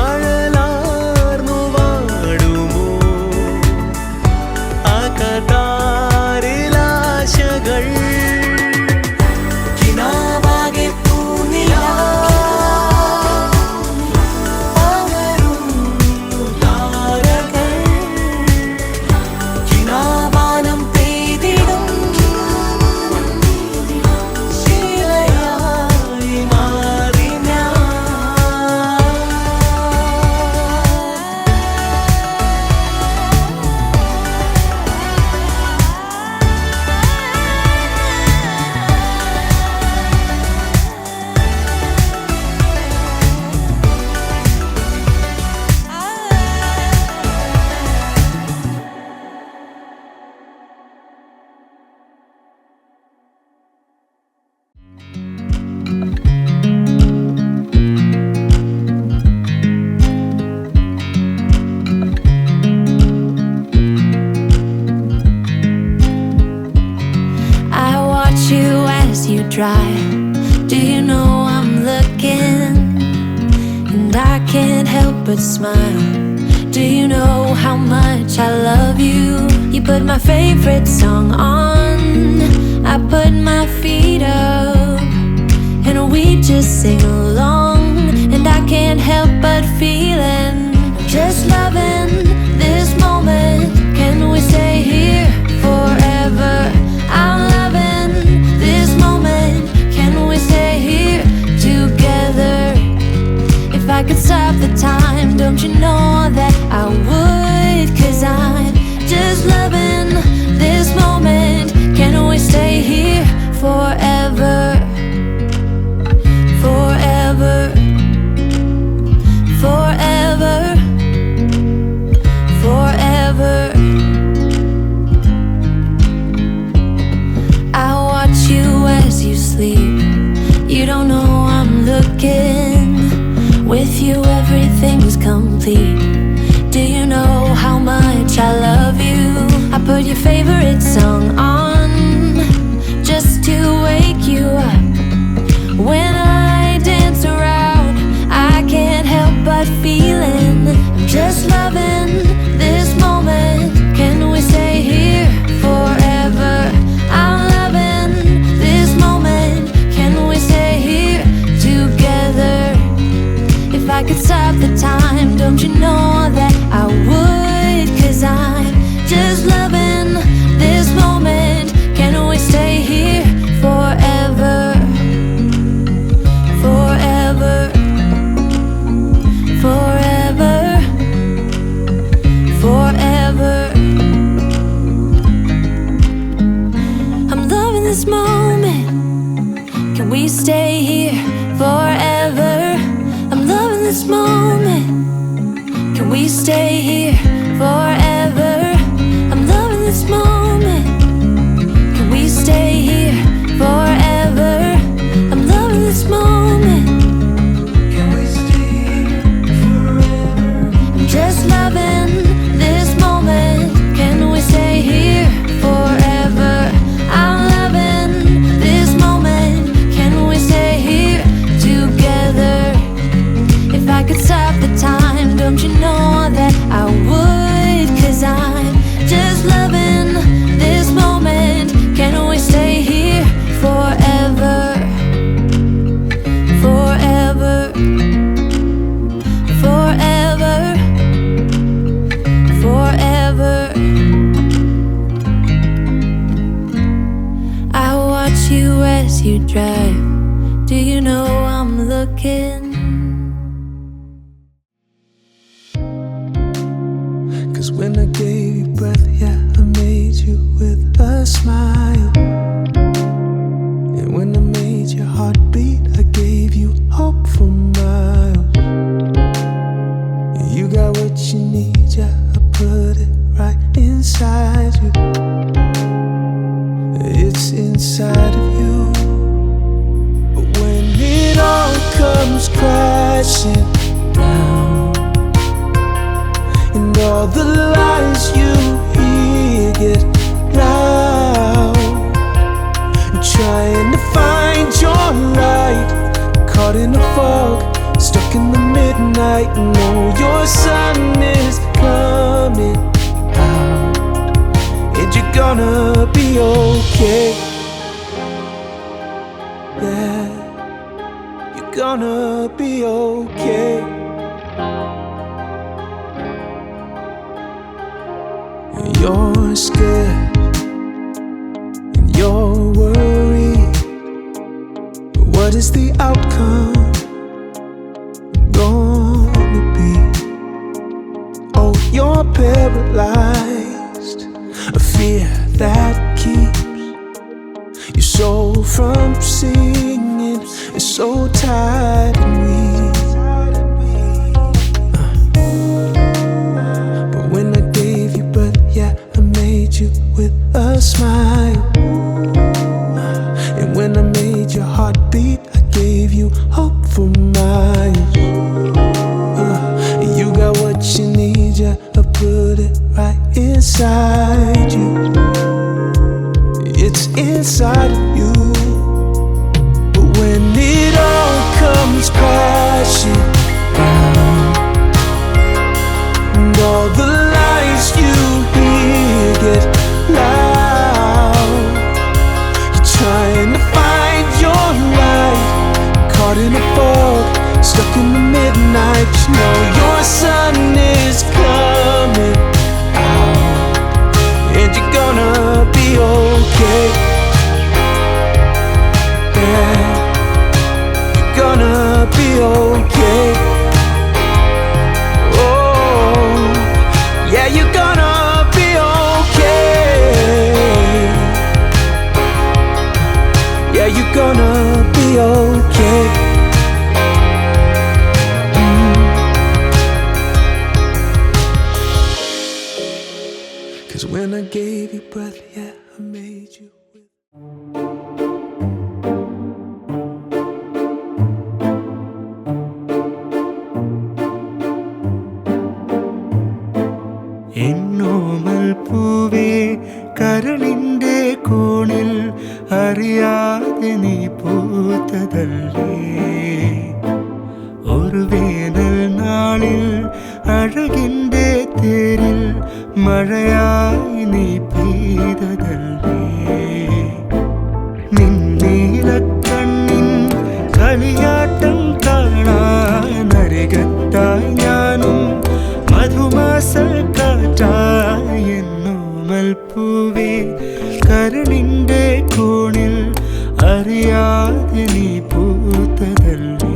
[SPEAKER 1] അഴലാർന്നു വാടുമോ ആ കതാരിലാശകൾ കിനാവാകെ പൂനിലാ പകരും താരകൾ കിനാവാനം പെയ്തിടും ശിലയായി മാറി ഞാൻ
[SPEAKER 3] I watch you as you drive. Do you know I'm looking? And I can't help but smile. Do you know how much I love you? You put my favorite song on. I put my feet up. And we just sing along. And I can't help but feeling. Just loving this moment. Can we stay here forever? I'm loving this moment. Can we stay here together? If I could stop the time, don't you know that I would? 'Cause I'm just loving this moment. Can we stay here forever? Forever. Forever. Forever. I watch you as you sleep. You don't know I'm looking. With you everything's complete. Do you know how much I love you? I put your favorite song on just to wake you up. When I dance around, I can't help but feeling. Just loving this moment. Can we stay here forever? I'm loving this moment. Can we stay here together? If I could stop the time, don't you know that I would? 'Cause I'm just loving this moment. Can we stay here forever? Forever. Forever. Forever. I'm loving this moment. Can we stay here forever? I'm loving this moment. Can we stay here forever? I'm loving this moment. Can we stay here forever? I'm loving this moment. Can we stay here forever? I'm just loving this moment. Can we stay here forever? I'm loving this moment. Can we stay here together? If I could stop the time, don't you know that I would? 'Cause I'm just loving this moment. Can we stay here forever? Forever. Forever. Forever. I watch you as you drive. Do you know I'm looking?
[SPEAKER 1] 'Cause when I gave you breath, yeah, I made you with a smile. And when I made your heart beat, I gave you hope for miles. You got what you need, yeah, I put it right in inside you. It's inside of you. But when it all comes crashing down, and all the lies you hear get loud, trying to find your light, caught in a fog, stuck in the midnight. No, your sun is coming out, and you're gonna be okay. Yeah, you're gonna be okay. You're scared and you're worried. What is the outcome gonna be? Oh, you're paralyzed, a fear that keeps your soul from singing. It's so tired and weak. But when I gave you birth, yeah, I made you with a smile. And when I made your heart beat, I gave you hope for miles. You got what you need, yeah, I put it right inside you. It's inside of you. But when it all comes crashing down, and all the lies you hear get loud, you're trying to find your light, caught in a fog, stuck in the midnight. You know your sun is coming out, and you're gonna be okay. Yeah, you're gonna be okay. Oh, yeah, you're gonna be okay. Yeah, you're gonna be okay. 'Cause when I gave you breath, yeah, I made you.
[SPEAKER 10] എന്നോമൽ പൂവേ കരളിൻ്റെ കോണിൽ അറിയാതെ നീ പൂത്തതല്ലേ ഒരു വേനൽ നാളിൽ അഴകിൻ്റെ തേരിൽ മഴയായി നീ പെയ്തതല്ലേ നിന്നീലക്കണ്ണിൻ കളിയാട്ടം കാണാനരികത്തായി ഞാനും മധുമാസക്കാറ്റായി എന്നോമൽ പൂവേ കരളിൻ്റെ കോണിൽ അറിയാതെ നീ പൂത്തതല്ലേ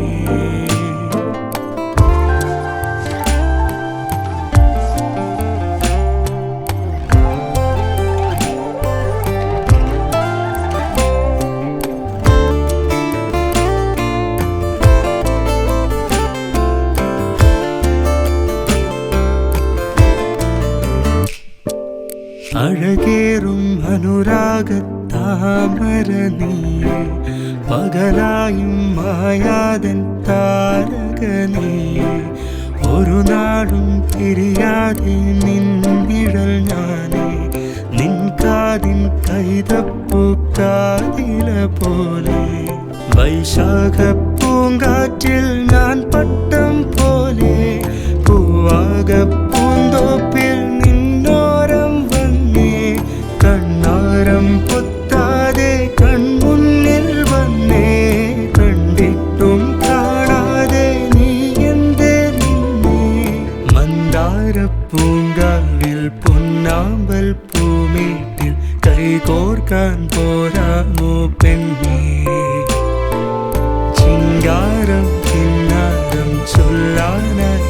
[SPEAKER 10] അഴകേറും അനുരാഗത്താമര നീയെ പകലായും മായാതൻ താരക നീയെ ഒരു നാടും പിരിയാതെ നിന്നിഴൽ ഞാനേ നിൻ കാതിൻ കൈതപ്പൂക്കാതില പോലെ വൈശാഖ പൂങ്കാറ്റിൽ ഞാൻ പട്ടം പോലെ പൂവാക പൂന്തോപ്പിൽ നിന്നോരം വന്നേ കണ്ണാരം പൊത്താതെ കൺമുന്നിൽ വന്നേ കണ്ടിട്ടും കാണാതെ നീ എന്തേ നിന്നേ മന്ദാര പൂങ്കാവിൽ പൊന്നാമ്പൽ പൂമേട്ടിൽ കൈകോർക്കാൻ പോരാമോ പെണ്ണേ ചിങ്കാരം കിന്നാരം ചൊല്ലാനായി